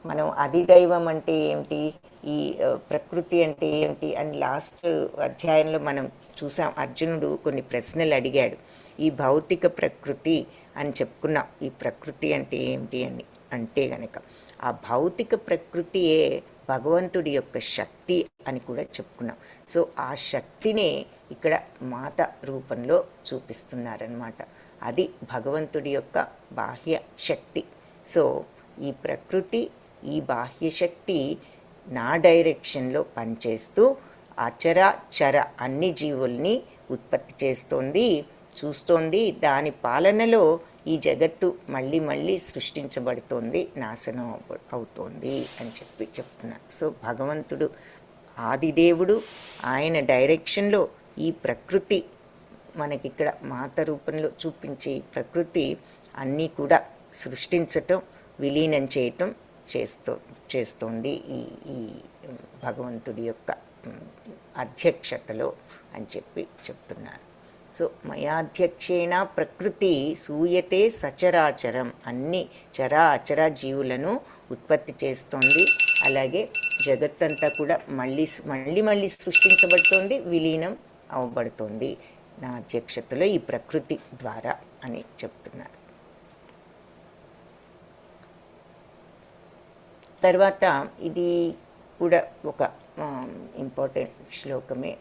[SPEAKER 1] మనం అధిదైవం అంటే ఏమిటి, ఈ ప్రకృతి అంటే ఏమిటి అని లాస్ట్ అధ్యాయంలో మనం చూసాం. అర్జునుడు కొన్ని ప్రశ్నలు అడిగాడు. ఈ భౌతిక ప్రకృతి అని చెప్పుకున్నాం. ఈ ప్రకృతి అంటే ఏమిటి అని అంటే గనక ఆ భౌతిక ప్రకృతియే భగవంతుడి యొక్క శక్తి అని కూడా చెప్పుకున్నాం. సో ఆ శక్తినే ఇక్కడ మాత రూపంలో చూపిస్తున్నారనమాట. అది భగవంతుడి యొక్క బాహ్య శక్తి. సో ఈ ప్రకృతి, ఈ బాహ్య శక్తి నా డైరెక్షన్లో పనిచేస్తూ అచర అన్ని జీవుల్ని ఉత్పత్తి చేస్తోంది, చూస్తోంది. దాని పాలనలో ఈ జగత్తు మళ్ళీ మళ్ళీ సృష్టించబడుతోంది, నాశనం అవుతోంది అని చెప్తున్నారు. సో భగవంతుడు ఆదిదేవుడు, ఆయన డైరెక్షన్లో ఈ ప్రకృతి మనకిక్కడ మాత రూపంలో చూపించి ప్రకృతి అన్నీ కూడా సృష్టించటం, విలీనం చేయటం చేస్తోంది ఈ భగవంతుడి యొక్క అధ్యక్షతలో అని చెప్తున్నారు. సో మయాధ్యక్షేణ ప్రకృతి సూయతే సచరాచరం, అన్ని చరాచర జీవులను ఉత్పత్తి చేస్తోంది. అలాగే జగత్తంతా కూడా మళ్ళీ సృష్టించబడుతోంది, విలీనం అవబడుతోంది నా అధ్యక్షతలో ఈ ప్రకృతి ద్వారా అని చెప్తున్నారు. తర్వాత ఇది కూడా ఒక ఇంపార్టెంట్ శ్లోకమే.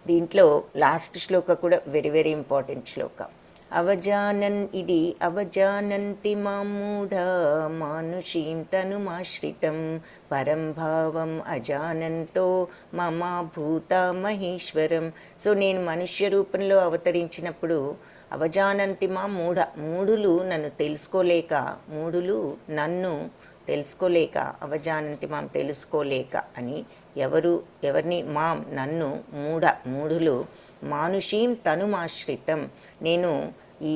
[SPEAKER 1] దీంట్లో లాస్ట్ శ్లోక కూడా వెరీ వెరీ ఇంపార్టెంట్ శ్లోక. అవజానంతి మామూఢ మానుషీం తనుమాశ్రితం పరం భావం అజానంతో మమా భూత మహేశ్వరం. సో నేను మనుష్య రూపంలో అవతరించినప్పుడు అవజానంతి మా మూఢులు నన్ను తెలుసుకోలేక అవజానంతి మాం తెలుసుకోలేక అని ఎవరిని నన్ను మూఢులు మానుషీం తనుమాశ్రితం, నేను ఈ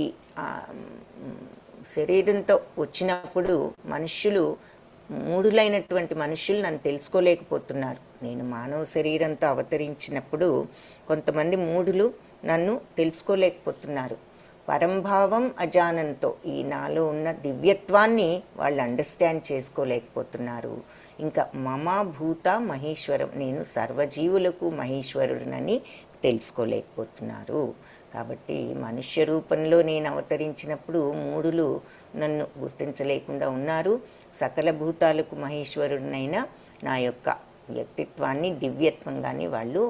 [SPEAKER 1] శరీరంతో వచ్చినప్పుడు మూఢులైనటువంటి మనుష్యులు నన్ను తెలుసుకోలేకపోతున్నారు. నేను మానవ శరీరంతో అవతరించినప్పుడు కొంతమంది మూఢులు నన్ను తెలుసుకోలేకపోతున్నారు. పరంభావం అజానంతో, ఈ నాలో ఉన్న దివ్యత్వాన్ని వాళ్ళు అండర్స్టాండ్ చేసుకోలేకపోతున్నారు. ఇంకా మమా భూత మహేశ్వరం, నేను సర్వజీవులకు మహేశ్వరుడినని తెలుసుకోలేకపోతున్నారు. కాబట్టి మనుష్య రూపంలో నేను అవతరించినప్పుడు మూఢులు నన్ను గుర్తించలేకుండా ఉన్నారు. సకల భూతాలకు మహేశ్వరుడినైన నా యొక్క వ్యక్తిత్వాన్ని, దివ్యత్వంగాని వాళ్ళు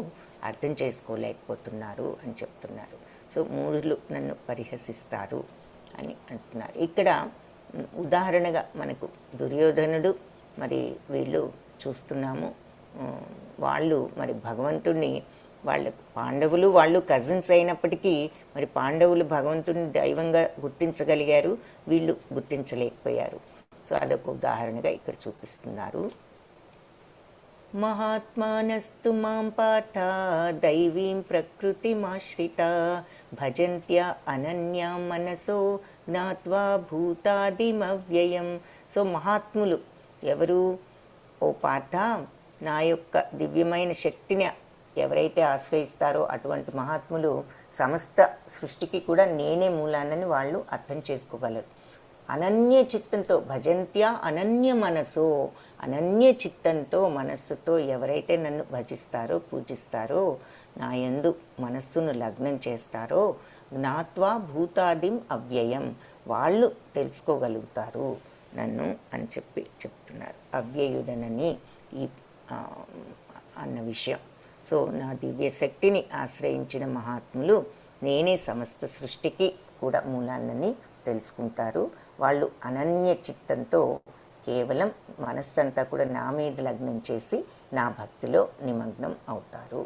[SPEAKER 1] అర్థం చేసుకోలేకపోతున్నారు అని చెప్తున్నారు. సో మూఢులు నన్ను పరిహసిస్తారు అని అంటున్నారు. ఇక్కడ ఉదాహరణగా మనకు దుర్యోధనుడు, మరి వీళ్ళు చూస్తున్నాము. వాళ్ళు మరి భగవంతుడిని, పాండవులు వాళ్ళు కజిన్స్ అయినప్పటికీ మరి పాండవులు భగవంతుడిని దైవంగా గుర్తించగలిగారు, వీళ్ళు గుర్తించలేకపోయారు. సో అదొక ఉదాహరణగా ఇక్కడ చూపిస్తున్నారు. మహాత్మానస్తు మాం పార్థ దైవీం ప్రకృతిమాశ్రిత భజంత్య అనన్యా మనసో జ్ఞాత్వా భూతాదిమవ్యయం. సో మహాత్ములు ఎవరు? ఓ పార్థ, నా యొక్క దివ్యమైన శక్తిని ఎవరైతే ఆశ్రయిస్తారో అటువంటి మహాత్ములు సమస్త సృష్టికి కూడా నేనే మూలానని వాళ్ళు అర్థం చేసుకోగలరు. అనన్య చిత్తంతో భజంత్య అనన్య మనసో, అనన్య చిత్తంతో మనస్సుతో ఎవరైతే నన్ను భజిస్తారో పూజిస్తారో నా యందు మనస్సును లగ్నం చేస్తారో జ్ఞాత్వా భూతాదిం అవ్యయం వాళ్ళు తెలుసుకోగలుగుతారు నన్ను అని చెప్పి చెప్తున్నారు. అవ్యయుడనని ఈ అన్న విషయం. సో నా దివ్య శక్తిని ఆశ్రయించిన మహాత్ములు నేనే సమస్త సృష్టికి కూడా మూలాన్నని తెలుసుకుంటారు. వాళ్ళు అనన్య చిత్తంతో కేవలం మనస్సంతా కూడా నా మీద లగ్నం చేసి నా భక్తిలో నిమగ్నం అవుతారు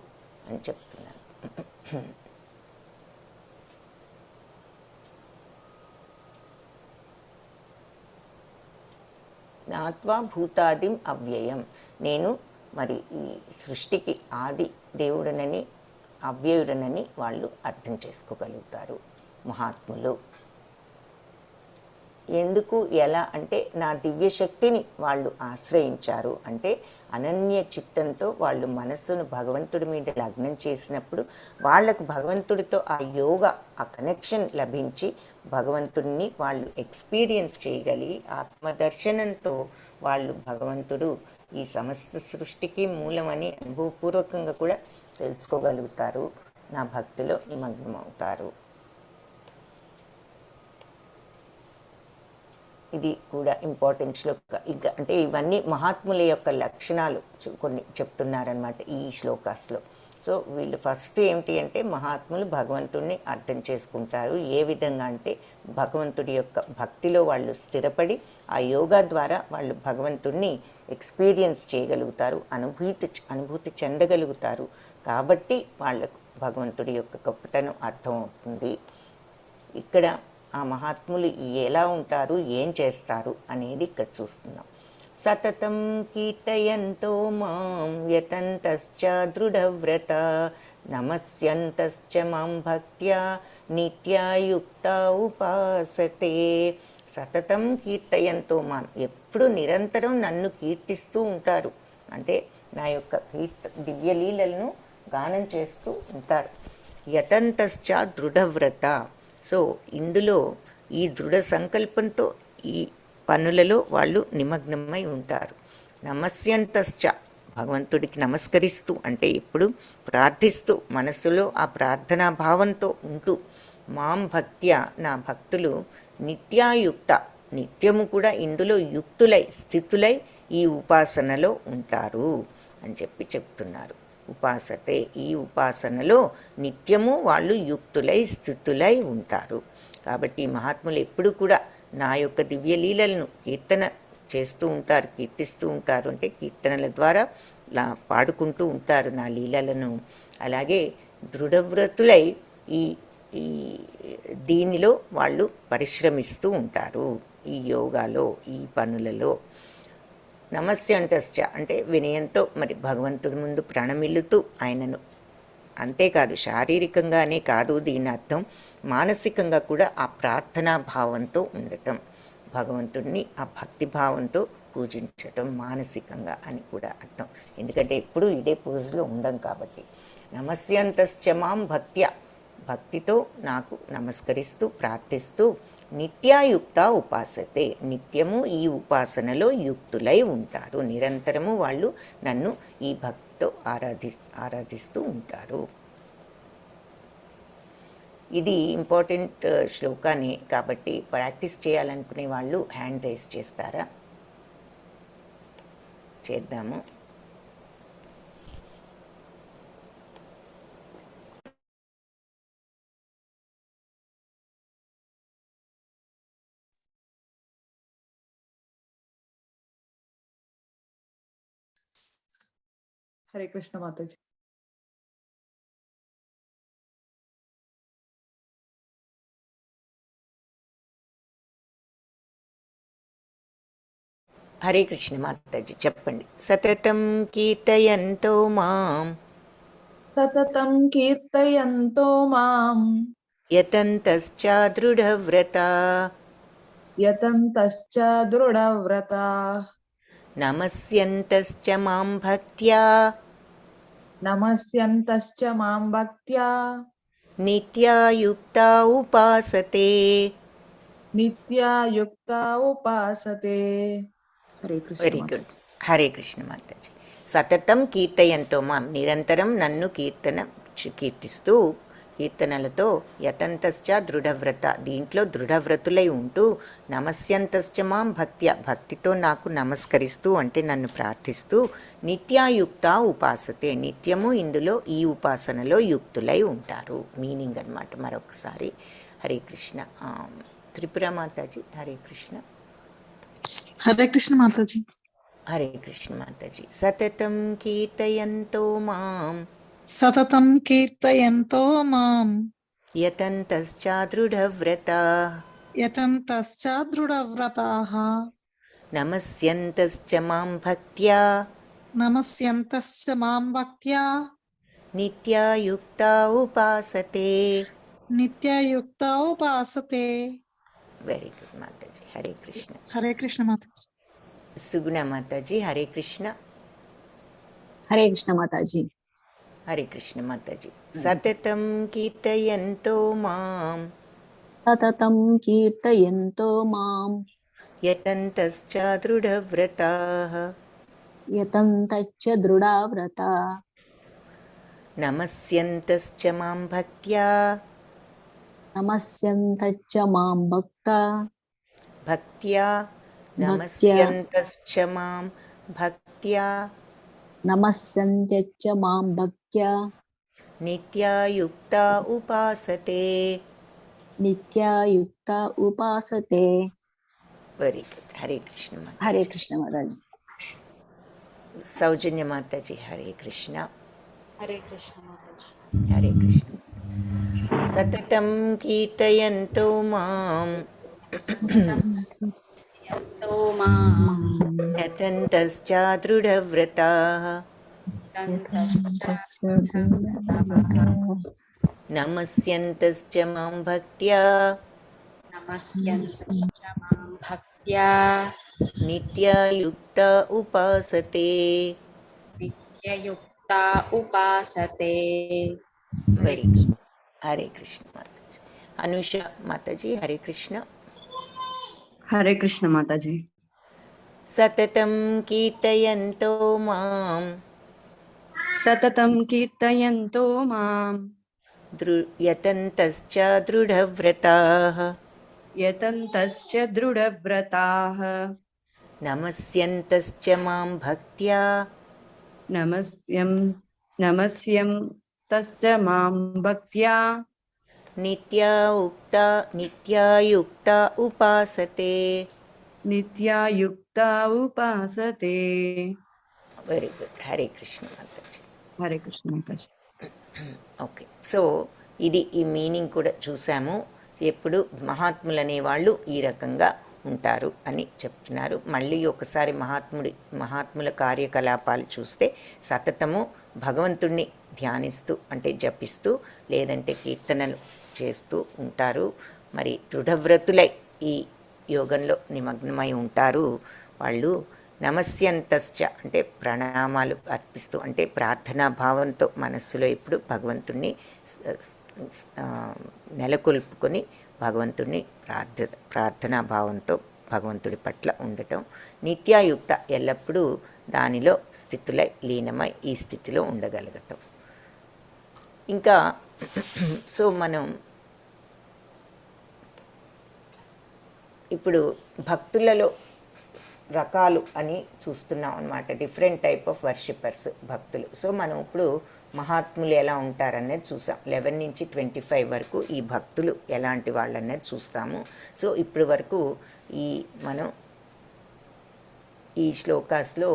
[SPEAKER 1] అని చెప్తున్నాను. జ్ఞాత్వా భూతాదిం అవ్యయం, నేను మరి ఈ సృష్టికి ఆది దేవుడనని అవ్యయుడనని వాళ్ళు అర్థం చేసుకోగలుగుతారు మహాత్ములు. ఎందుకు ఎలా అంటే నా దివ్యశక్తిని వాళ్ళు ఆశ్రయించారు అంటే అనన్య చిత్తంతో వాళ్ళు మనస్సును భగవంతుడి మీద లగ్నం చేసినప్పుడు వాళ్ళకు భగవంతుడితో ఆ యోగ ఆ కనెక్షన్ లభించి భగవంతుడిని వాళ్ళు ఎక్స్పీరియన్స్ చేయగలిగి ఆత్మదర్శనంతో వాళ్ళు భగవంతుడు ఈ సమస్త సృష్టికి మూలమని అనుభవపూర్వకంగా కూడా తెలుసుకోగలుగుతారు, నా భక్తిలో నిమగ్నమవుతారు. ఇది కూడా ఇంపార్టెంట్ శ్లోక. ఇంకా అంటే ఇవన్నీ మహాత్ముల యొక్క లక్షణాలు కొన్ని చెప్తున్నారనమాట ఈ శ్లోకాస్లో. సో వీళ్ళు ఫస్ట్ ఏమిటి అంటే మహాత్ములు భగవంతుడిని అర్థం చేసుకుంటారు. ఏ విధంగా అంటే భగవంతుడి యొక్క భక్తిలో వాళ్ళు స్థిరపడి ఆ యోగా ద్వారా వాళ్ళు భగవంతుడిని ఎక్స్పీరియన్స్ చేయగలుగుతారు, అనుభూతి చెందగలుగుతారు. కాబట్టి వాళ్ళకు భగవంతుడి యొక్క గొప్పతనం అర్థమవుతుంది. ఇక్కడ ఆ మహాత్ములు ఎలా ఉంటారు, ఏం చేస్తారు అనేది ఇక్కడ చూస్తున్నాం. సతతం కీర్తయంతో మాం యతంతశ్చ దృఢవ్రత నమస్యంతశ్చ మాం భక్త్యా నిత్యాయుక్త ఉపాసతే. సతతం కీర్తయంతో మాం, ఎప్పుడు నిరంతరం నన్ను కీర్తిస్తూ ఉంటారు అంటే నా యొక్క దివ్యలీలలను గానం చేస్తూ ఉంటారు. యతంతశ్చ దృఢవ్రత, సో ఇందులో ఈ దృఢ సంకల్పంతో ఈ పనులలో వాళ్ళు నిమగ్నమై ఉంటారు. నమస్యంతశ్చ, భగవంతుడికి నమస్కరిస్తూ అంటే ఎప్పుడు ప్రార్థిస్తూ మనస్సులో ఆ ప్రార్థనా భావంతో ఉంటూ మాం భక్త్యా, నా భక్తులు నిత్యాయుక్త, నిత్యము కూడా ఇందులో యుక్తులై స్థితులై ఈ ఉపాసనలో ఉంటారు అని చెప్పి చెప్తున్నారు. ఉపాసతే, ఈ ఉపాసనలో నిత్యము వాళ్ళు యుక్తులై స్థితులై ఉంటారు. కాబట్టి మహాత్ములు ఎప్పుడు కూడా నా యొక్క దివ్యలీలలను కీర్తన చేస్తూ ఉంటారు, కీర్తిస్తూ ఉంటారు. అంటే కీర్తనల ద్వారా పాడుకుంటూ ఉంటారు నా లీలలను. అలాగే దృఢవ్రతులై ఈ ఈ దీనిలో వాళ్ళు పరిశ్రమిస్తూ ఉంటారు, ఈ యోగాలో ఈ పనులలో. నమస్యంతశ్చ అంటే వినయంతో మరి భగవంతుడి ముందు ప్రణమిల్లుతూ ఆయనను, అంతేకాదు శారీరకంగానే కాదు దీని అర్థం మానసికంగా కూడా ఆ ప్రార్థనా భావంతో ఉండటం, భగవంతుడిని ఆ భక్తి భావంతో పూజించటం మానసికంగా అని కూడా అర్థం. ఎందుకంటే ఎప్పుడూ ఇదే పూజలో ఉండం కాబట్టి. నమస్యంతశ్చ మాం భక్త్యా, భక్తితో నాకు నమస్కరిస్తూ ప్రార్థిస్తూ నిత్యాయుక్త ఉపాసతే, నిత్యము ఈ ఉపాసనలో యుక్తులై ఉంటారు. నిరంతరము వాళ్ళు నన్ను ఈ భక్తితో ఆరాధిస్తూ ఉంటారు. ఇది ఇంపార్టెంట్ శ్లోకానే కాబట్టి ప్రాక్టీస్ చేయాలనుకునే వాళ్ళు హ్యాండ్ రైజ్ చేస్తారా? చేద్దాము.
[SPEAKER 4] हरे कृष्ण माता जी।
[SPEAKER 1] హరే కృష్ణ మాతాజీ చెప్పండి. సతతం కీర్తయంతో మాం
[SPEAKER 4] सततं कीर्तयन्तो मां
[SPEAKER 1] యతంతశ్చ దృఢవ్రత
[SPEAKER 4] यतन्तश्च दृढव्रता
[SPEAKER 1] నమస్యంతశ్చ మాం భక్త్యా
[SPEAKER 4] नमस्यन्तश्च मां भक्त्या
[SPEAKER 1] నిత్యాయుక్తా ఉపాసతే.
[SPEAKER 4] नित्यायुक्ता उपासते। हरे कृष्ण
[SPEAKER 1] వెరీ
[SPEAKER 4] माता
[SPEAKER 1] గుడ్.
[SPEAKER 4] जी।
[SPEAKER 1] హరే కృష్ణ మాతాజీ. సతతం కీర్తయంతో మాం, నిరంతరం నన్ను కీర్తిస్తూ కీర్తనలతో, యతంతశ్చ దృఢవ్రత, దీంట్లో దృఢవ్రతులై ఉంటూ, నమస్యంతశ్చ మాం భక్త్య, భక్తితో నాకు నమస్కరిస్తూ అంటే నన్ను ప్రార్థిస్తూ, నిత్యాయుక్త ఉపాసతే, నిత్యము ఇందులో ఈ ఉపాసనలో యుక్తులై ఉంటారు. మీనింగ్ అన్నమాట. మరొకసారి హరే కృష్ణ. త్రిపుర మాతాజీ హరే కృష్ణ.
[SPEAKER 5] హరే కృష్ణ మాతాజీ.
[SPEAKER 1] హరే కృష్ణ మాతాజీ. సతతం కీర్తయంతో మాం
[SPEAKER 5] సతతం కీర్తయంతో మాం
[SPEAKER 1] యతంతశ్చ దృఢవ్రతా
[SPEAKER 5] యతంతశ్చ దృఢవ్రతాః
[SPEAKER 1] నమస్యంతశ్చ మాం భక్త్యా
[SPEAKER 5] నమస్యంతశ్చ మాం భక్త్యా
[SPEAKER 1] నిత్యాయుక్తా ఉపాసతే.
[SPEAKER 5] నిత్యయుక్త ఉపాసతే.
[SPEAKER 1] వెరీ గుడ్ మాతాజీ. హరే కృష్ణ.
[SPEAKER 5] హరే కృష్ణ మాతాజీ.
[SPEAKER 1] సుగుణ మాతాజీ హరే కృష్ణ.
[SPEAKER 2] హరే కృష్ణ మాతాజీ.
[SPEAKER 1] హరే కృష్ణ మాతాజీ. సతతం కీర్తయంతో మాం
[SPEAKER 2] సతతం కీర్తయంతో మాం
[SPEAKER 1] యతంతశ్చ దృఢవ్రతాః
[SPEAKER 2] యతంతశ్చ దృఢవ్రతా
[SPEAKER 1] నమస్యంతశ్చ మాం భక్త్యా
[SPEAKER 2] నమస్యంతశ్చ మాం భక్తా
[SPEAKER 1] భక్త్యా నమస్యంతశ్చ మాం భక్త్యా
[SPEAKER 2] నమస్యంత్యచ్చ మాం భక్త్యా
[SPEAKER 1] నిత్యాయుక్త ఉపాసతే.
[SPEAKER 2] నిత్యాయుక్త ఉపాసతే.
[SPEAKER 1] Very good. హరే కృష్ణ మాతాజీ.
[SPEAKER 2] హరే కృష్ణ మాతాజీ.
[SPEAKER 1] సౌజన్య మాతాజీ హరే కృష్ణ.
[SPEAKER 6] హరే కృష్ణ మాతాజీ.
[SPEAKER 1] హరే కృష్ణ. సతతం కీర్తయంతో మాం
[SPEAKER 6] ఎంతో మాం
[SPEAKER 1] యతంతశ్చ దృఢవ్రతాః
[SPEAKER 2] యతంతశ్చ దృఢవ్రతా
[SPEAKER 1] నమస్యంతశ్చ మాం భక్త్యా
[SPEAKER 6] నమస్యంతశ్చ మాం భక్త్యా
[SPEAKER 1] నిత్యాయుక్త ఉపాసతే.
[SPEAKER 6] నిత్యయుక్త ఉపాసతే.
[SPEAKER 1] Very good. హరే కృష్ణ మాతాజీ. అనుష మాతాజీ హరే కృష్ణ.
[SPEAKER 2] హరే కృష్ణ మాతాజీ.
[SPEAKER 1] సతతం కీర్తయంతో మాం
[SPEAKER 2] సతతం కీర్తయంతో మాం
[SPEAKER 1] యతంతశ్చ దృఢవ్రతాః
[SPEAKER 2] యతంతశ్చ దృఢవ్రతాః
[SPEAKER 1] నమస్యంతశ్చ మాం భక్త్యా
[SPEAKER 2] నమస్యంతశ్చ మాం భక్త్యా
[SPEAKER 1] నిత్యాయుక్త ఉపాసతే.
[SPEAKER 2] నిత్యాయుక్త ఉపాసతే.
[SPEAKER 1] Very good. హరే కృష్ణ మాతాజీ.
[SPEAKER 2] హరే కృష్ణ మాతాజీ.
[SPEAKER 1] ఓకే. సో ఇది ఈ మీనింగ్ కూడా చూసాము. ఎప్పుడు మహాత్ములు అనేవాళ్ళు ఈ రకంగా ఉంటారు అని చెప్తున్నారు. మళ్ళీ ఒకసారి మహాత్ముల కార్యకలాపాలు చూస్తే సతతము భగవంతుణ్ణి ధ్యానిస్తూ అంటే జపిస్తూ లేదంటే కీర్తనలు చేస్తూ ఉంటారు. మరి దృఢవ్రతులై ఈ యోగంలో నిమగ్నమై ఉంటారు. వాళ్ళు నమస్యంతశ్చ అంటే ప్రణామాలు అర్పిస్తూ అంటే ప్రార్థనా భావంతో మనస్సులో ఎప్పుడు భగవంతుణ్ణి నెలకొల్పుకొని భగవంతుణ్ణి ప్రార్థనా భావంతో భగవంతుడి పట్ల ఉండటం. నిత్యాయుక్త ఎల్లప్పుడూ దానిలో స్థితులై లీనమై ఈ స్థితిలో ఉండగలగటం. ఇంకా సో మనం ఇప్పుడు భక్తులలో రకాలు అని చూస్తున్నాం అన్నమాట. డిఫరెంట్ టైప్ ఆఫ్ వర్షిపర్స్ భక్తులు. సో మనం ఇప్పుడు మహాత్ములు ఎలా ఉంటారనేది చూసాం. 11 నుంచి 25 వరకు ఈ భక్తులు ఎలాంటి వాళ్ళు అనేది చూస్తాము. సో ఇప్పుడు వరకు మనం ఈ శ్లోకాస్లో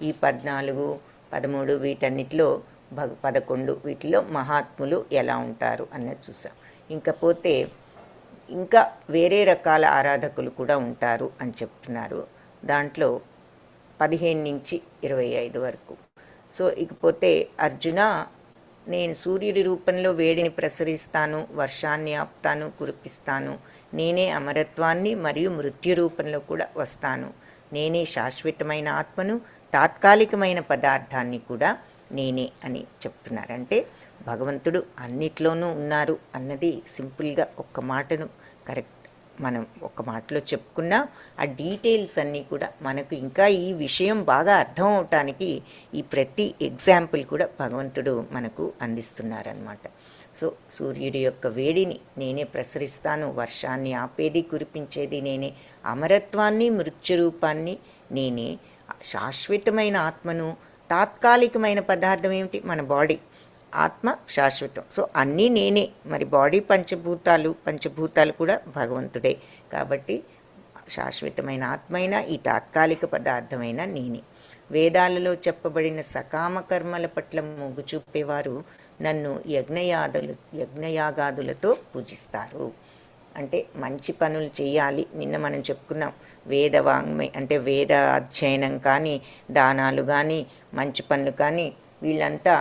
[SPEAKER 1] ఈ 14, 13 వీటన్నిటిలో 11 వీటిలో మహాత్ములు ఎలా ఉంటారు అన్నది చూసాం. ఇంకపోతే ఇంకా వేరే రకాల ఆరాధకులు కూడా ఉంటారు అని చెప్తున్నారు. దాంట్లో 15 నుంచి 25 వరకు. సో ఇకపోతే అర్జున, నేను సూర్యుడి రూపంలో వేడిని ప్రసరిస్తాను, వర్షాన్ని ఆపుతాను, కురిపిస్తాను. నేనే అమరత్వాన్ని మరియు మృత్యు రూపంలో కూడా వస్తాను. నేనే శాశ్వతమైన ఆత్మను, తాత్కాలికమైన పదార్థాన్ని కూడా నేనే అని చెప్తున్నారు. అంటే భగవంతుడు అన్నిట్లోనూ ఉన్నారు అన్నది సింపుల్గా ఒక్క మాటను కరెక్ట్ మనం ఒక మాటలో చెప్పుకున్నా ఆ డీటెయిల్స్ అన్నీ కూడా మనకు ఇంకా ఈ విషయం బాగా అర్థం అవటానికి ఈ ప్రతి ఎగ్జాంపుల్ కూడా భగవంతుడు మనకు అందిస్తున్నారనమాట. సో సూర్యుడి యొక్క వేడిని నేనే ప్రసరిస్తాను, వర్షాన్ని ఆపేది కురిపించేది నేనే, అమరత్వాన్ని మృత్యురూపాన్ని నేనే, శాశ్వతమైన ఆత్మను. తాత్కాలికమైన పదార్థం ఏమిటి? మన బాడీ. ఆత్మ శాశ్వతం. సో అన్నీ నేనే. మరి బాడీ పంచభూతాలు కూడా భగవంతుడే. కాబట్టి శాశ్వతమైన ఆత్మైనా ఈ తాత్కాలిక పదార్థమైన నేనే. వేదాలలో చెప్పబడిన సకామ కర్మల పట్ల మొగ్గు చూపేవారు నన్ను యజ్ఞయాగాదులతో పూజిస్తారు. అంటే మంచి పనులు చేయాలి. నిన్న మనం చెప్పుకున్నాం వేదవాంగ్మయ అంటే వేద అధ్యయనం కానీ, దానాలు కానీ, మంచి పనులు కానీ, వీళ్ళంతా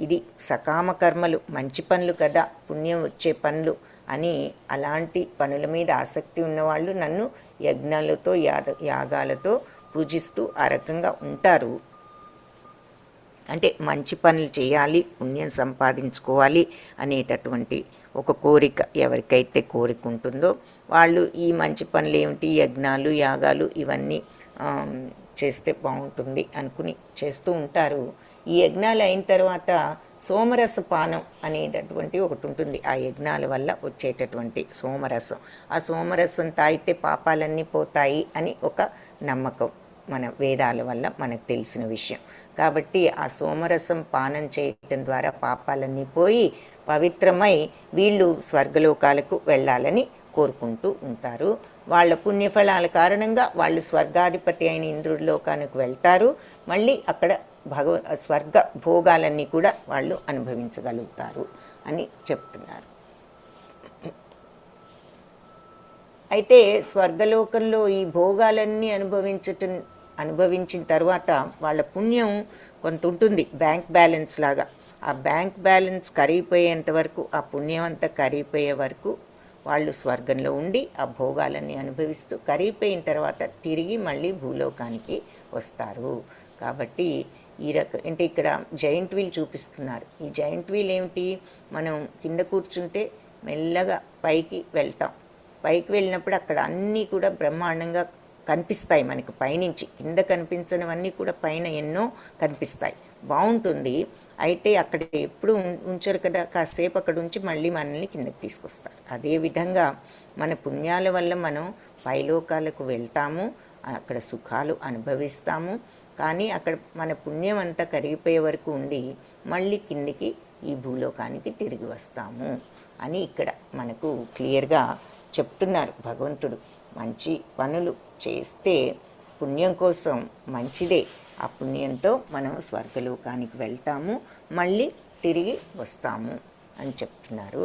[SPEAKER 1] ఇది సకామ కర్మలు, మంచి పనులు కదా, పుణ్యం వచ్చే పనులు అని అలాంటి పనుల మీద ఆసక్తి ఉన్నవాళ్ళు నన్ను యజ్ఞాలతో యాగాలతో పూజిస్తూ ఆ రకంగా ఉంటారు. అంటే మంచి పనులు చేయాలి, పుణ్యం సంపాదించుకోవాలి అనేటటువంటి ఒక కోరిక ఎవరికైతే కోరిక ఉంటుందో వాళ్ళు ఈ మంచి పనులు ఏమిటి, యజ్ఞాలు యాగాలు ఇవన్నీ చేస్తే బాగుంటుంది అనుకుని చేస్తూ ఉంటారు. ఈ యజ్ఞాలు అయిన తర్వాత సోమరస పానం అనేటటువంటి ఒకటి ఉంటుంది. ఆ యజ్ఞాల వల్ల వచ్చేటటువంటి సోమరసం, ఆ సోమరసం తాగితే పాపాలన్నీ పోతాయి అని ఒక నమ్మకం మన వేదాల వల్ల మనకు తెలిసిన విషయం. కాబట్టి ఆ సోమరసం పానం చేయటం ద్వారా పాపాలన్నీ పోయి పవిత్రమై వీళ్ళు స్వర్గలోకాలకు వెళ్ళాలని కోరుకుంటూ ఉంటారు. వాళ్ళ పుణ్యఫలాల కారణంగా వాళ్ళు స్వర్గాధిపతి అయిన ఇంద్రుడి లోకానికి వెళ్తారు. మళ్ళీ అక్కడ స్వర్గ భోగాలన్నీ కూడా వాళ్ళు అనుభవించగలుగుతారు అని చెప్తున్నారు. అయితే స్వర్గలోకంలో ఈ భోగాలన్నీ అనుభవించిన తర్వాత వాళ్ళ పుణ్యం కొంత ఉంటుంది, బ్యాంక్ బ్యాలెన్స్ లాగా. ఆ బ్యాంక్ బ్యాలెన్స్ కరిగిపోయేంత వరకు, ఆ పుణ్యం అంతా కరిగిపోయే వరకు వాళ్ళు స్వర్గంలో ఉండి ఆ భోగాలన్నీ అనుభవిస్తూ కరిగిపోయిన తర్వాత తిరిగి మళ్ళీ భూలోకానికి వస్తారు. కాబట్టి అంటే ఇక్కడ జైంట్ వీల్ చూపిస్తున్నారు. ఈ జైంట్ వీల్ ఏమిటి? మనం కింద కూర్చుంటే మెల్లగా పైకి వెళ్తాం. పైకి వెళ్ళినప్పుడు అక్కడ అన్నీ కూడా బ్రహ్మాండంగా కనిపిస్తాయి మనకు పైనుంచి. కింద కనిపించనివన్నీ కూడా పైన ఎన్నో కనిపిస్తాయి, బాగుంటుంది. అయితే అక్కడ ఎప్పుడు ఉంచరు కదా, కాసేపు అక్కడ ఉంచి మళ్ళీ మనల్ని కిందకి తీసుకొస్తారు. అదేవిధంగా మన పుణ్యాల వల్ల మనం పైలోకాలకు వెళ్తాము, అక్కడ సుఖాలు అనుభవిస్తాము. కానీ అక్కడ మన పుణ్యం అంతా కరిగిపోయే వరకు ఉండి మళ్ళీ కిందికి ఈ భూలోకానికి తిరిగి వస్తాము అని ఇక్కడ మనకు క్లియర్గా చెప్తున్నారు భగవంతుడు. మంచి పనులు చేస్తే పుణ్యం కోసం మంచిదే. ఆ పుణ్యంతో మనం స్వర్గలోకానికి వెళ్తాము, మళ్ళీ తిరిగి వస్తాము అని చెప్తున్నారు.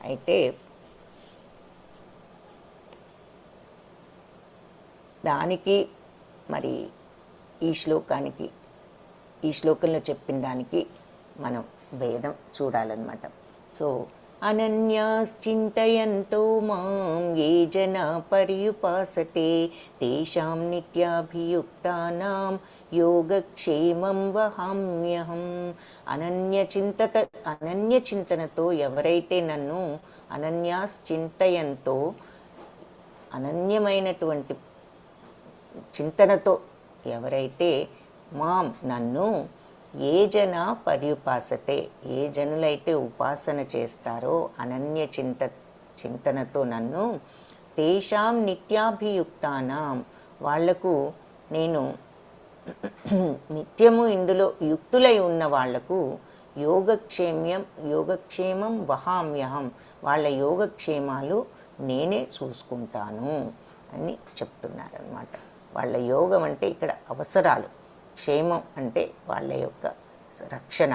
[SPEAKER 1] అయితే దానికి మరి ఈ శ్లోకంలో చెప్పిన దానికి మనం భేదం చూడాలన్నమాట. సో అనన్యాశ్చింతయంతో మాం ఏ జనా పర్యుపాసతే తేషాం నిత్యాభియుక్తానాం యోగక్షేమం వహామ్యహం. అనన్యచింతనతో ఎవరైతే నన్ను అనన్యాశ్చింతయంతో అనన్యమైనటువంటి చింతనతో ఎవరైతే మాం నన్ను ఏ జన పర్యుపాసతే ఏ జనులైతే ఉపాసన చేస్తారో అనన్య చింతనతో నన్ను తేషాం నిత్యాభియుక్తానాం వాళ్లకు నేను నిత్యము ఇందులో యుక్తులై ఉన్న వాళ్లకు యోగక్షేమం వహామ్యహం వాళ్ళ యోగక్షేమాలు నేనే చూసుకుంటాను అని చెప్తున్నారన్నమాట. వాళ్ళ యోగం అంటే ఇక్కడ అవసరాలు, క్షేమం అంటే వాళ్ళ యొక్క రక్షణ,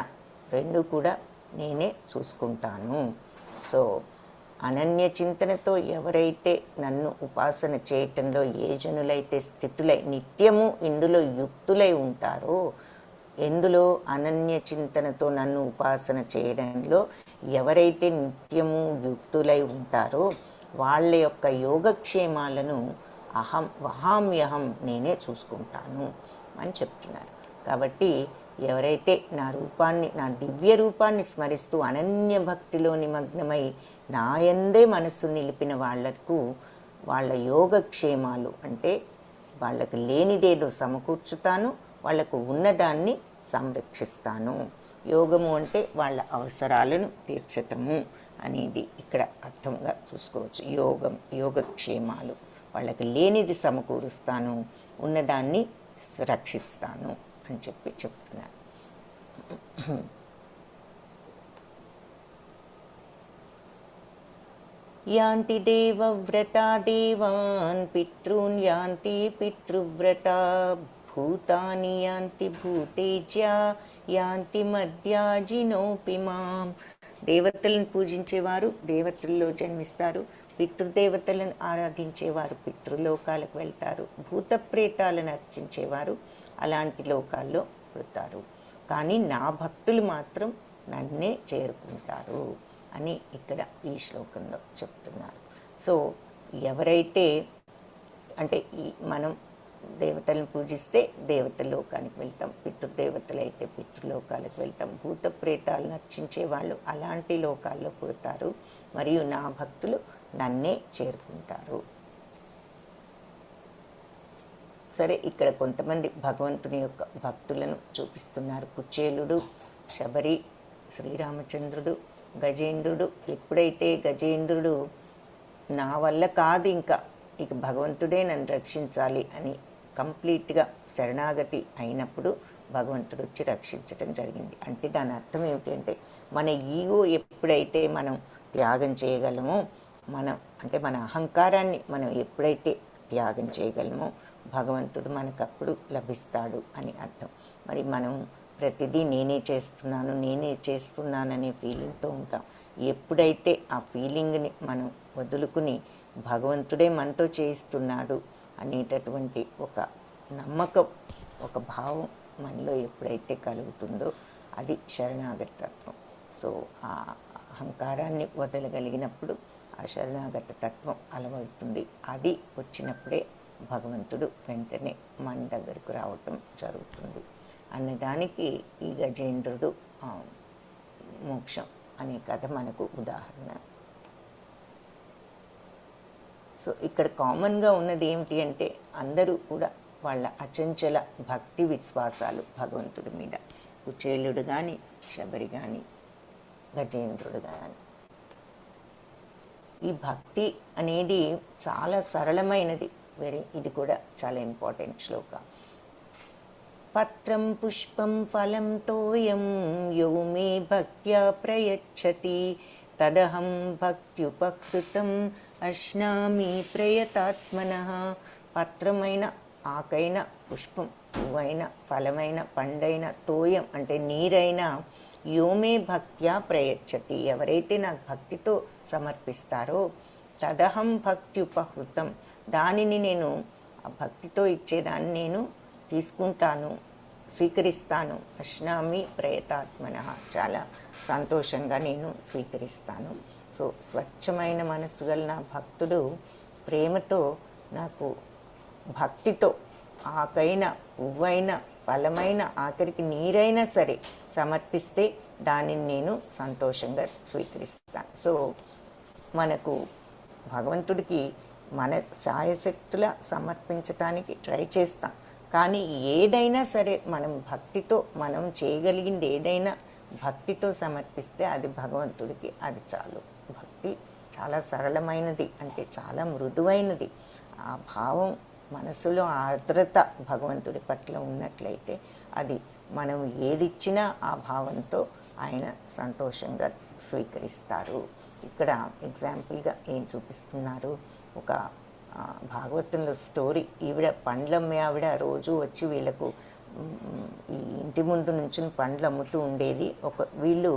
[SPEAKER 1] రెండు కూడా నేనే చూసుకుంటాను. సో అనన్య చింతనతో ఎవరైతే నన్ను ఉపాసన చేయటంలో ఏ జనులైతే స్థితులై నిత్యము ఇందులో యుక్తులై ఉంటారో, ఎందులో అనన్య చింతనతో నన్ను ఉపాసన చేయడంలో ఎవరైతే నిత్యము యుక్తులై ఉంటారో వాళ్ళ యొక్క యోగక్షేమాలను వహామ్యహం నేనే చూసుకుంటాను అని చెప్తున్నారు. కాబట్టి ఎవరైతే నా దివ్య రూపాన్ని స్మరిస్తూ అనన్య భక్తిలో నిమగ్నమై నాయందే మనస్సు నిలిపిన వాళ్లకు వాళ్ళ యోగక్షేమాలు అంటే వాళ్ళకు లేనిదేదో సమకూర్చుతాను, వాళ్ళకు ఉన్నదాన్ని సంరక్షిస్తాను. యోగము అంటే వాళ్ళ అవసరాలను తీర్చటము అనేది ఇక్కడ అర్థంగా చూసుకోవచ్చు. యోగక్షేమాలు, వాళ్ళకి లేనిది సమకూరుస్తాను, ఉన్నదాన్ని రక్షిస్తాను అని చెప్తున్నారు. యాంతి దేవవ్రతా దేవాన్ పితॄన్ యాంతి పితృవ్రతా భూతాని యాంతి భూతేజ్యా యాంతి మధ్యాజినోపి మాం. దేవతలను పూజించేవారు దేవతల్లో జన్మిస్తారు, పితృదేవతలను ఆరాధించేవారు పితృలోకాలకు వెళ్తారు, భూత ప్రేతాలను అర్చించేవారు అలాంటి లోకాల్లో పుడతారు. కానీ నా భక్తులు మాత్రం నన్నే చేరుకుంటారు అని ఇక్కడ ఈ శ్లోకంలో చెప్తున్నారు. సో ఎవరైతే అంటే మనం దేవతలను పూజిస్తే దేవతలోకానికి వెళ్తాం, పితృదేవతలు అయితే పితృలోకాలకు వెళ్తాం, భూత ప్రేతాలను అర్చించే వాళ్ళు అలాంటి లోకాల్లో పుడతారు, మరియు నా భక్తులు నన్నే చేరుకుంటారు. సరే, ఇక్కడ కొంతమంది భగవంతుని యొక్క భక్తులను చూపిస్తున్నారు. కుచేలుడు, శబరి, శ్రీరామచంద్రుడు, గజేంద్రుడు. ఎప్పుడైతే గజేంద్రుడు నా వల్ల కాదు ఇక భగవంతుడే నన్ను రక్షించాలి అని కంప్లీట్గా శరణాగతి అయినప్పుడు భగవంతుడు వచ్చి రక్షించటం జరిగింది. అంటే దాని అర్థం ఏమిటి అంటే మన ఈగో ఎప్పుడైతే మనం త్యాగం చేయగలమో, మన అహంకారాన్ని మనం ఎప్పుడైతే త్యాగం చేయగలమో భగవంతుడు మనకప్పుడు లభిస్తాడు అని అర్థం. మరి మనం ప్రతిదీ నేనే చేస్తున్నాననే ఫీలింగ్తో ఉంటాం. ఎప్పుడైతే ఆ ఫీలింగ్ని మనం వదులుకుని భగవంతుడే మనతో చేయిస్తున్నాడు అనేటటువంటి ఒక నమ్మకం, ఒక భావం మనలో ఎప్పుడైతే కలుగుతుందో అది శరణాగత తత్వం. సో ఆ అహంకారాన్ని వదలగలిగినప్పుడు ఆ శరణాగత తత్వం అలవడుతుంది. అది వచ్చినప్పుడే భగవంతుడు వెంటనే మన దగ్గరకు రావటం జరుగుతుంది అన్నదానికి ఈ గజేంద్రుడు మోక్షం అనే కథ మనకు ఉదాహరణ. సో ఇక్కడ కామన్గా ఉన్నది ఏమిటి అంటే అందరూ కూడా వాళ్ళ అచంచల భక్తి విశ్వాసాలు భగవంతుడి మీద. కుచేలుడు కానీ, శబరి కానీ, గజేంద్రుడు కానీ. ఈ భక్తి అనేది చాలా సరళమైనది. ఇది కూడా చాలా ఇంపార్టెంట్ శ్లోక. పత్రం పుష్పం ఫలం తోయం యో మే భక్త్యా ప్రయచ్చతి తదహం భక్త్యుపకృతం అశ్నామి ప్రయతాత్మనః. పత్రమైన, ఆకైన, పుష్పం, పువ్వైన, ఫలమైన, పండైన, తోయం అంటే నీరైన, యోమే భక్త్యా ప్రయచ్చతి ఎవరైతే నాకు భక్తితో సమర్పిస్తారో తదహం భక్త్యుపహృతం దానిని నేను ఆ భక్తితో ఇచ్చేదాన్ని నేను తీసుకుంటాను, స్వీకరిస్తాను. అశ్నామి ప్రయతాత్మనః చాలా సంతోషంగా నేను స్వీకరిస్తాను. సో స్వచ్ఛమైన మనస్సు గల నా భక్తుడు ప్రేమతో నాకు భక్తితో ఆకైన, పువ్వైన, ఫలమైన, ఆఖరికి నీరైనా సరే సమర్పిస్తే దానిని నేను సంతోషంగా స్వీకరిస్తాను. సో మనకు భగవంతుడికి మన ఛాయశక్తుల సమర్పించటానికి ట్రై చేస్తాం. కానీ ఏదైనా సరే మనం చేయగలిగింది ఏదైనా భక్తితో సమర్పిస్తే అది భగవంతుడికి అది చాలు. భక్తి చాలా సరళమైనది, అంటే చాలా మృదువైనది. ఆ భావం మనసులో ఆర్ద్రత భగవంతుడి పట్ల ఉన్నట్లయితే అది మనం ఏదిచ్చినా ఆ భావంతో ఆయన సంతోషంగా స్వీకరిస్తారు. ఇక్కడ ఎగ్జాంపుల్గా ఏం చూపిస్తున్నారు, ఒక భాగవతంలో స్టోరీ. పండ్లమ్మే ఆవిడ రోజు వచ్చి వీళ్ళకు ఈ ఇంటి ముందు నుంచి పండ్లు అమ్ముతూ ఉండేది. వీళ్ళు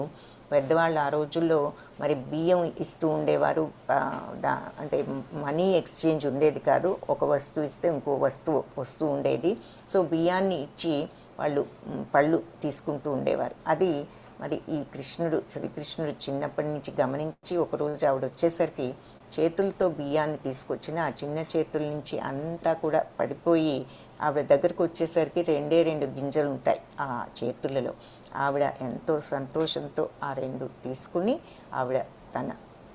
[SPEAKER 1] పెద్దవాళ్ళు ఆ రోజుల్లో మరి బియ్యం ఇస్తూ ఉండేవారు. అంటే మనీ ఎక్స్చేంజ్ ఉండేది కాదు, ఒక వస్తువు ఇస్తే ఇంకో వస్తువు వస్తూ ఉండేది. సో బియ్యాన్ని ఇచ్చి వాళ్ళు పళ్ళు తీసుకుంటూ ఉండేవారు. అది మరి ఈ శ్రీకృష్ణుడు చిన్నప్పటి నుంచి గమనించి ఒకరోజు ఆవిడ వచ్చేసరికి చేతులతో బియ్యాన్ని తీసుకొచ్చిన ఆ చిన్న చేతుల నుంచి అంతా కూడా పడిపోయి ఆవిడ దగ్గరకు వచ్చేసరికి 2 గింజలు ఉంటాయి ఆ చేతులలో. ఆవిడ ఎంతో సంతోషంతో ఆ 2 తీసుకుని ఆవిడ తన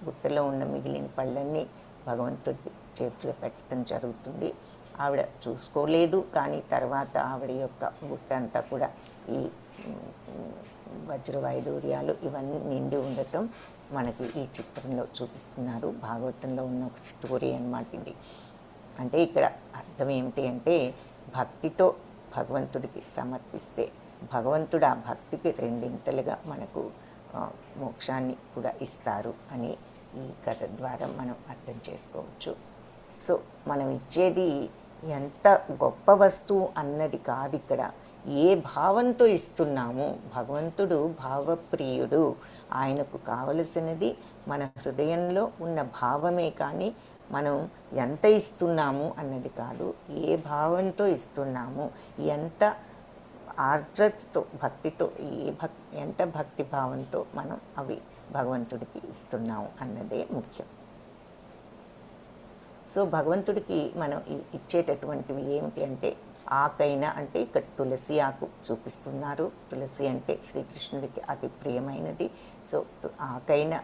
[SPEAKER 1] బుట్టలో ఉన్న మిగిలిన పళ్ళన్నీ భగవంతుడికి చేతిలో పెట్టడం జరుగుతుంది. ఆవిడ చూసుకోలేదు, కానీ తర్వాత ఆవిడ యొక్క బుట్టంతా కూడా ఈ వజ్ర వైడూర్యాలు ఇవన్నీ నిండి ఉండటం మనకి ఈ చిత్రంలో చూపిస్తున్నారు. భాగవతంలో ఉన్న ఒక స్టోరీ అన్నమాట ఇది. అంటే ఇక్కడ అర్థం ఏమిటి అంటే, భక్తితో భగవంతుడికి సమర్పిస్తే భగవంతుడు ఆ భక్తికి రెండింతలుగా మనకు మోక్షాన్ని కూడా ఇస్తారు అని ఈ కథ ద్వారా మనం అర్థం చేసుకోవచ్చు. సో మనం ఇచ్చేది ఎంత గొప్ప వస్తువు అన్నది కాదు ఇక్కడ, ఏ భావంతో ఇస్తున్నాము. భగవంతుడు భావప్రియుడు, ఆయనకు కావలసినది మన హృదయంలో ఉన్న భావమే, కానీ మనం ఎంత ఇస్తున్నాము అన్నది కాదు, ఏ భావంతో ఇస్తున్నాము, ఎంత ఆర్ద్రతతో భక్తితో ఎంత భక్తి భావంతో మనం అవి భగవంతుడికి ఇస్తున్నాము అన్నదే ముఖ్యం. సో భగవంతుడికి మనం ఇచ్చేటటువంటివి ఏమిటి అంటే, ఆకైనా అంటే ఇక్కడ తులసి ఆకు చూపిస్తున్నారు. తులసి అంటే శ్రీకృష్ణుడికి అతి ప్రియమైనది. సో ఆకైనా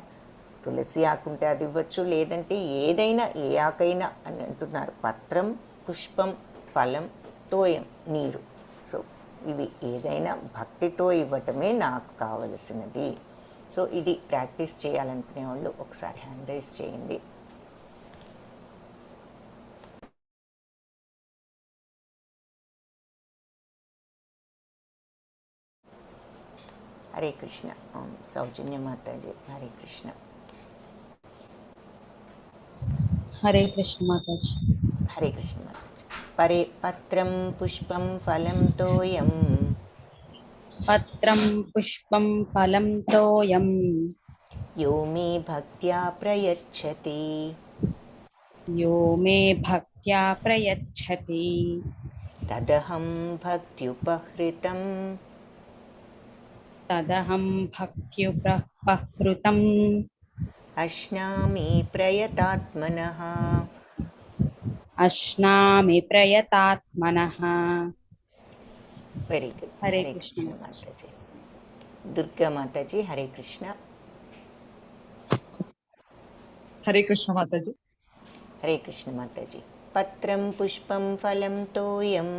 [SPEAKER 1] తులసి ఆకు ఉంటే అది ఇవ్వచ్చు, లేదంటే ఏదైనా ఏ ఆకైనా అని అంటున్నారు. పత్రం, పుష్పం, ఫలం, తోయం, నీరు. సో ఇవి ఏదైనా భక్తితో ఇవ్వటమే నాకు కావలసినది. సో ఇది ప్రాక్టీస్ చేయాలనుకునే వాళ్ళు ఒకసారి హ్యాండ్ రైజ్ చేయండి. హరే కృష్ణ. సౌజన్య మాతాజీ హరే కృష్ణ.
[SPEAKER 6] హరే కృష్ణ మాతాజీ.
[SPEAKER 1] హరే కృష్ణ మాతాజీ. పరే పత్రం పుష్పం ఫలం తోయం,
[SPEAKER 6] పత్రం పుష్పం ఫలం తోయం,
[SPEAKER 1] యో మే భక్త్యా ప్రయచ్చతి,
[SPEAKER 6] యో మే భక్త్యా ప్రయచ్చతి,
[SPEAKER 1] తదహం భక్త్యుపహృతం,
[SPEAKER 6] తదహం భక్త్యుపహృతం,
[SPEAKER 1] అశ్నామి ప్రయతాత్మనః,
[SPEAKER 6] అశ్నామి ప్రయతాత్మనః.
[SPEAKER 1] Very good.
[SPEAKER 6] హరే
[SPEAKER 1] హరే
[SPEAKER 6] కృష్ణ
[SPEAKER 1] కృష్ణ మాతాజీ. దుర్గా మాతాజీ హరే కృష్ణ.
[SPEAKER 4] హరే కృష్ణ మాతాజీ.
[SPEAKER 1] హరే కృష్ణ మాతాజీ. పత్రం పుష్పం ఫలం తోయం,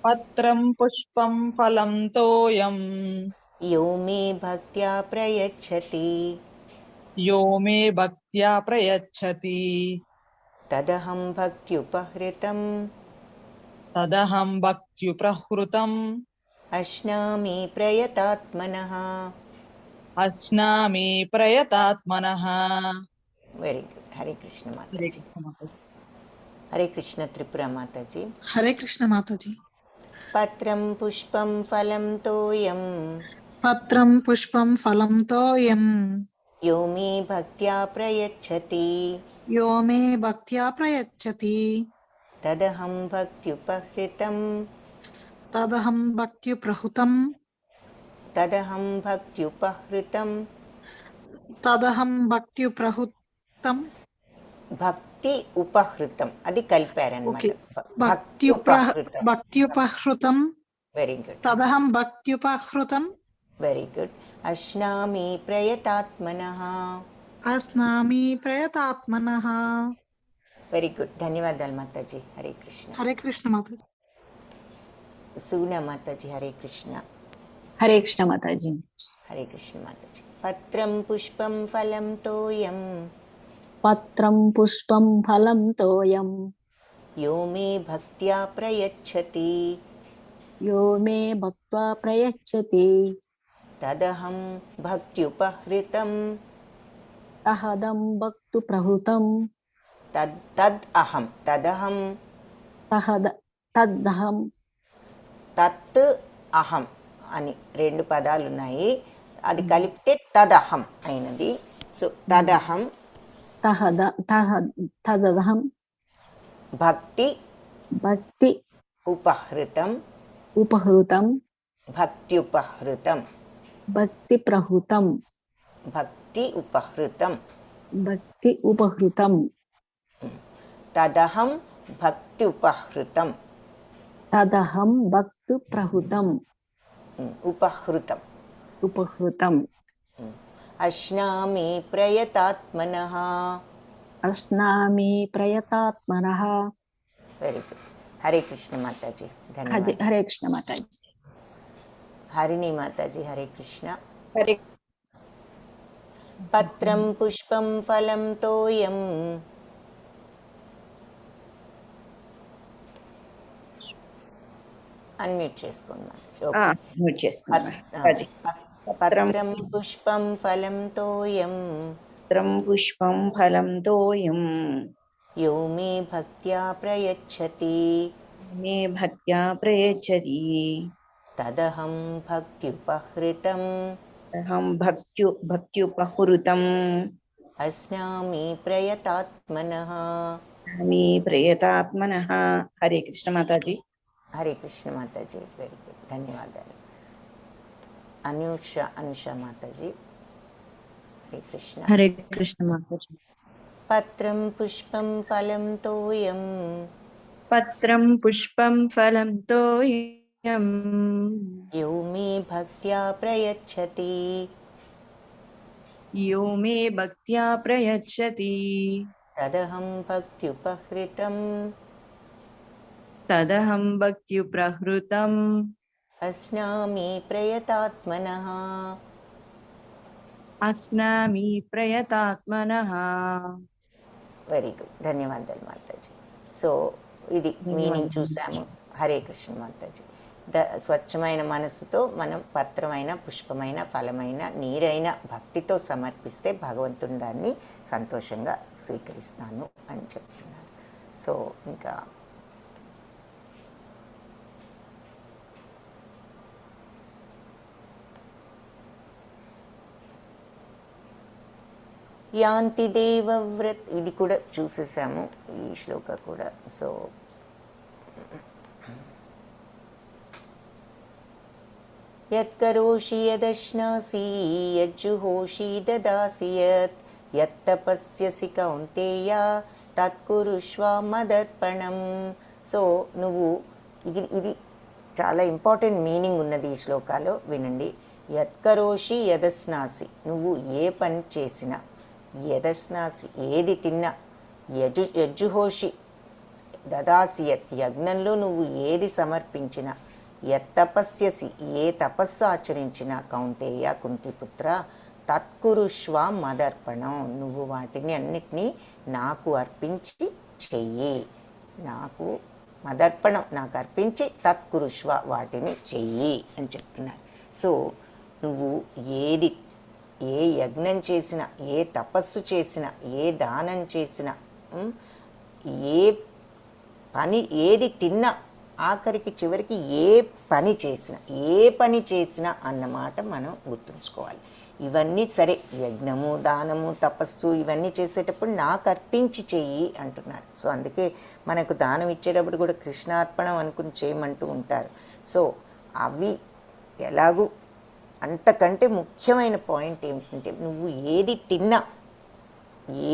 [SPEAKER 4] పత్రం పుష్పం ఫలం తోయం,
[SPEAKER 1] యో మే భక్త్యా ప్రయచ్చతి,
[SPEAKER 4] యో మే భక్త్యా ప్రయచ్చతి,
[SPEAKER 1] తదహం భక్త్యుపహృతం,
[SPEAKER 4] తదహం భక్త్యుపహృతం,
[SPEAKER 1] అశ్నామి ప్రయతాత్మనః.
[SPEAKER 4] అశ్నామి ప్రయతాత్మనః.
[SPEAKER 1] Very good. హరే కృష్ణ
[SPEAKER 4] హరే
[SPEAKER 1] మాతాజీ.
[SPEAKER 4] కృష్ణ మాతాజీ.
[SPEAKER 1] హరే కృష్ణ త్రిపుర మాతాజీ.
[SPEAKER 5] హరే కృష్ణ మాతాజీ.
[SPEAKER 1] పత్రం పుష్పం ఫలం తోయం,
[SPEAKER 5] పత్రం పుష్పం ఫలం తోయం,
[SPEAKER 1] యో మే భక్త్యా ప్రయచ్చతి,
[SPEAKER 5] యో మే భక్త్యా ప్రయచ్చతి,
[SPEAKER 1] తదహం భక్త్యుపహృతం,
[SPEAKER 5] తదహం భక్త్యుపహృతం,
[SPEAKER 1] తదహం భక్త్యుపహృతం.
[SPEAKER 5] తదహం భక్త్యుపహృతం.
[SPEAKER 1] భక్తి ఉపహృతం అది కలిపారనమాట.
[SPEAKER 5] ఓకే.
[SPEAKER 1] భక్తి ఉపహృతం.
[SPEAKER 5] భక్త్యుపహృతం,
[SPEAKER 1] వెరీ గుడ్.
[SPEAKER 5] తదహం భక్త్యుపహృతం,
[SPEAKER 1] వెరీ గుడ్. అశ్నామి ప్రయతాత్మనః.
[SPEAKER 5] అస్నామి ప్రయతాత్మనః.
[SPEAKER 1] Very good. ధన్యవాదాలు మాతాజీ. హరే కృష్ణ.
[SPEAKER 5] హరే కృష్ణ మాతాజీ.
[SPEAKER 1] సూనా మాతాజీ హరే కృష్ణ.
[SPEAKER 2] హరే కృష్ణ మాతాజీ.
[SPEAKER 1] హరే కృష్ణ మాతాజీ. పత్రం పుష్పం ఫలం తోయం,
[SPEAKER 2] పత్రం పుష్పం ఫలం తోయం,
[SPEAKER 1] యో మే భక్త్యా ప్రయచ్చతి,
[SPEAKER 2] యో మే భక్త్వా ప్రయచ్చతి,
[SPEAKER 1] తదహం భక్త్యుపహృతం,
[SPEAKER 2] తహదం భక్తు ప్రహృతం,
[SPEAKER 1] తదహం
[SPEAKER 2] తద్దహం
[SPEAKER 1] తత్ అహం అని రెండు పదాలు ఉన్నాయి. అది కలిపితే తదహం అయినది. సో తదహం
[SPEAKER 2] తదహం
[SPEAKER 1] భక్తి
[SPEAKER 2] భక్తి
[SPEAKER 1] ఉపహృతం,
[SPEAKER 2] ఉపహృతం,
[SPEAKER 1] భక్త్యుపహృతం,
[SPEAKER 2] భక్తి ప్రహృతం,
[SPEAKER 1] భక్తి ఉపహృతం,
[SPEAKER 2] భక్తి ఉపహృతం,
[SPEAKER 1] తదహం భక్తి ఉపహృతం,
[SPEAKER 2] తదహం భక్తు ప్రహృతం,
[SPEAKER 1] ఉపహృతం.
[SPEAKER 2] ఉపహృతం.
[SPEAKER 1] అశ్నామి ప్రయతాత్మనః.
[SPEAKER 7] अस्नामि प्रयतात्मनः।
[SPEAKER 1] Very good. హరే కృష్ణ మాతాజీ, ధన్యవాదాలు.
[SPEAKER 7] हरे कृष्ण माताजी.
[SPEAKER 1] హరిణి మాతాజీ, హరే కృష్ణ.
[SPEAKER 6] హరే
[SPEAKER 1] పత్రం పుష్పం ఫలం తోయం. అన్మ్యూట్ చేసుకోండి మాతాజీ. ఓకే.
[SPEAKER 7] మ్యూట్ చేసుకున్నా. అది
[SPEAKER 1] పత్రం పుష్పం ఫలం తోయం
[SPEAKER 7] పత్రం పుష్పం ఫలం తోయం
[SPEAKER 1] యో మే భక్త్యా ప్రయచ్చతి
[SPEAKER 7] మే భక్త్యా ప్రయచ్చతి
[SPEAKER 1] తదహం భక్త్యుపహృతం
[SPEAKER 7] అహం భక్త్యుపహృతం
[SPEAKER 1] అస్నామి ప్రయతాత్మనః.
[SPEAKER 7] మీ ప్రయతాత్మనః. హరే కృష్ణ మాతాజీ.
[SPEAKER 1] హరే కృష్ణ మాతాజీ, వెరీ గుడ్, ధన్యవాదాలు. అనుష మాతాజీ, హరే కృష్ణ.
[SPEAKER 2] హరే కృష్ణ మాతాజీ.
[SPEAKER 1] పత్రం పుష్పం ఫలం తోయం
[SPEAKER 2] పత్రం పుష్పం ఫలం తోయం
[SPEAKER 1] యో మే భక్త్యా ప్రయచ్చతి
[SPEAKER 2] యో మే భక్త్యా ప్రయచ్చతి
[SPEAKER 1] తదహం భక్త్యుపహృతం
[SPEAKER 2] తదహం భక్త్యుపహృతం
[SPEAKER 1] అస్నామి ప్రయతాత్మనః.
[SPEAKER 2] అస్నామి ప్రయతాత్మనః.
[SPEAKER 1] వెరీ గుడ్, ధన్యవాదాలు మాతాజీ. సో ఇది మీనింగ్ చూసాము. హరే కృష్ణ మాతాజీ. స్వచ్ఛమైన మనసుతో మనం పత్రమైన, పుష్పమైన, ఫలమైన, నీరైన భక్తితో సమర్పిస్తే భగవంతుని దాన్ని సంతోషంగా స్వీకరిస్తాను అని చెప్తున్నారు. సో ఇంకా యాంతి దేవవ్రత్, ఇది కూడా చూసేసాము ఈ శ్లోక కూడా. సో యత్కరోషి యదశ్నాసి యజ్జుహోషి దదాసి యత్తపస్యసి కౌంతేయ తత్కురుష్వ మదర్పణం. సో నువ్వు ఇది చాలా ఇంపార్టెంట్ మీనింగ్ ఉన్నది ఈ శ్లోకాలో, వినండి. యత్కరోషి యదస్నాసి, నువ్వు ఏ పని చేసినా, యదస్నాసి ఏది తిన్నా, యజ్జుహోషి దదాసి యజ్ఞంలో నువ్వు ఏది సమర్పించినా, యత్తపస్యసి ఏ తపస్సు ఆచరించినా కౌంతేయ కుంతిపుత్ర తత్కురుష్వ మదర్పణం, నువ్వు వాటిని అన్నిటినీ నాకు అర్పించి చెయ్యి. నాకు మదర్పణం, నాకు అర్పించి తత్కురుష్వ వాటిని చెయ్యి అని చెప్తున్నారు. సో నువ్వు ఏ యజ్ఞం చేసినా, ఏ తపస్సు చేసినా, ఏ దానం చేసినా, ఏ పని ఏది తిన్నా, ఆఖరికి చివరికి ఏ పని చేసినా అన్నమాట మనం గుర్తుంచుకోవాలి. ఇవన్నీ సరే, యజ్ఞము, దానము, తపస్సు ఇవన్నీ చేసేటప్పుడు నాకు అర్పించి చెయ్యి అంటున్నారు. సో అందుకే మనకు దానం ఇచ్చేటప్పుడు కూడా కృష్ణార్పణం అనుకుని చేయమంటూ ఉంటారు. సో అవి ఎలాగూ అంతకంటే ముఖ్యమైన పాయింట్ ఏమిటంటే, నువ్వు ఏది తిన్నా,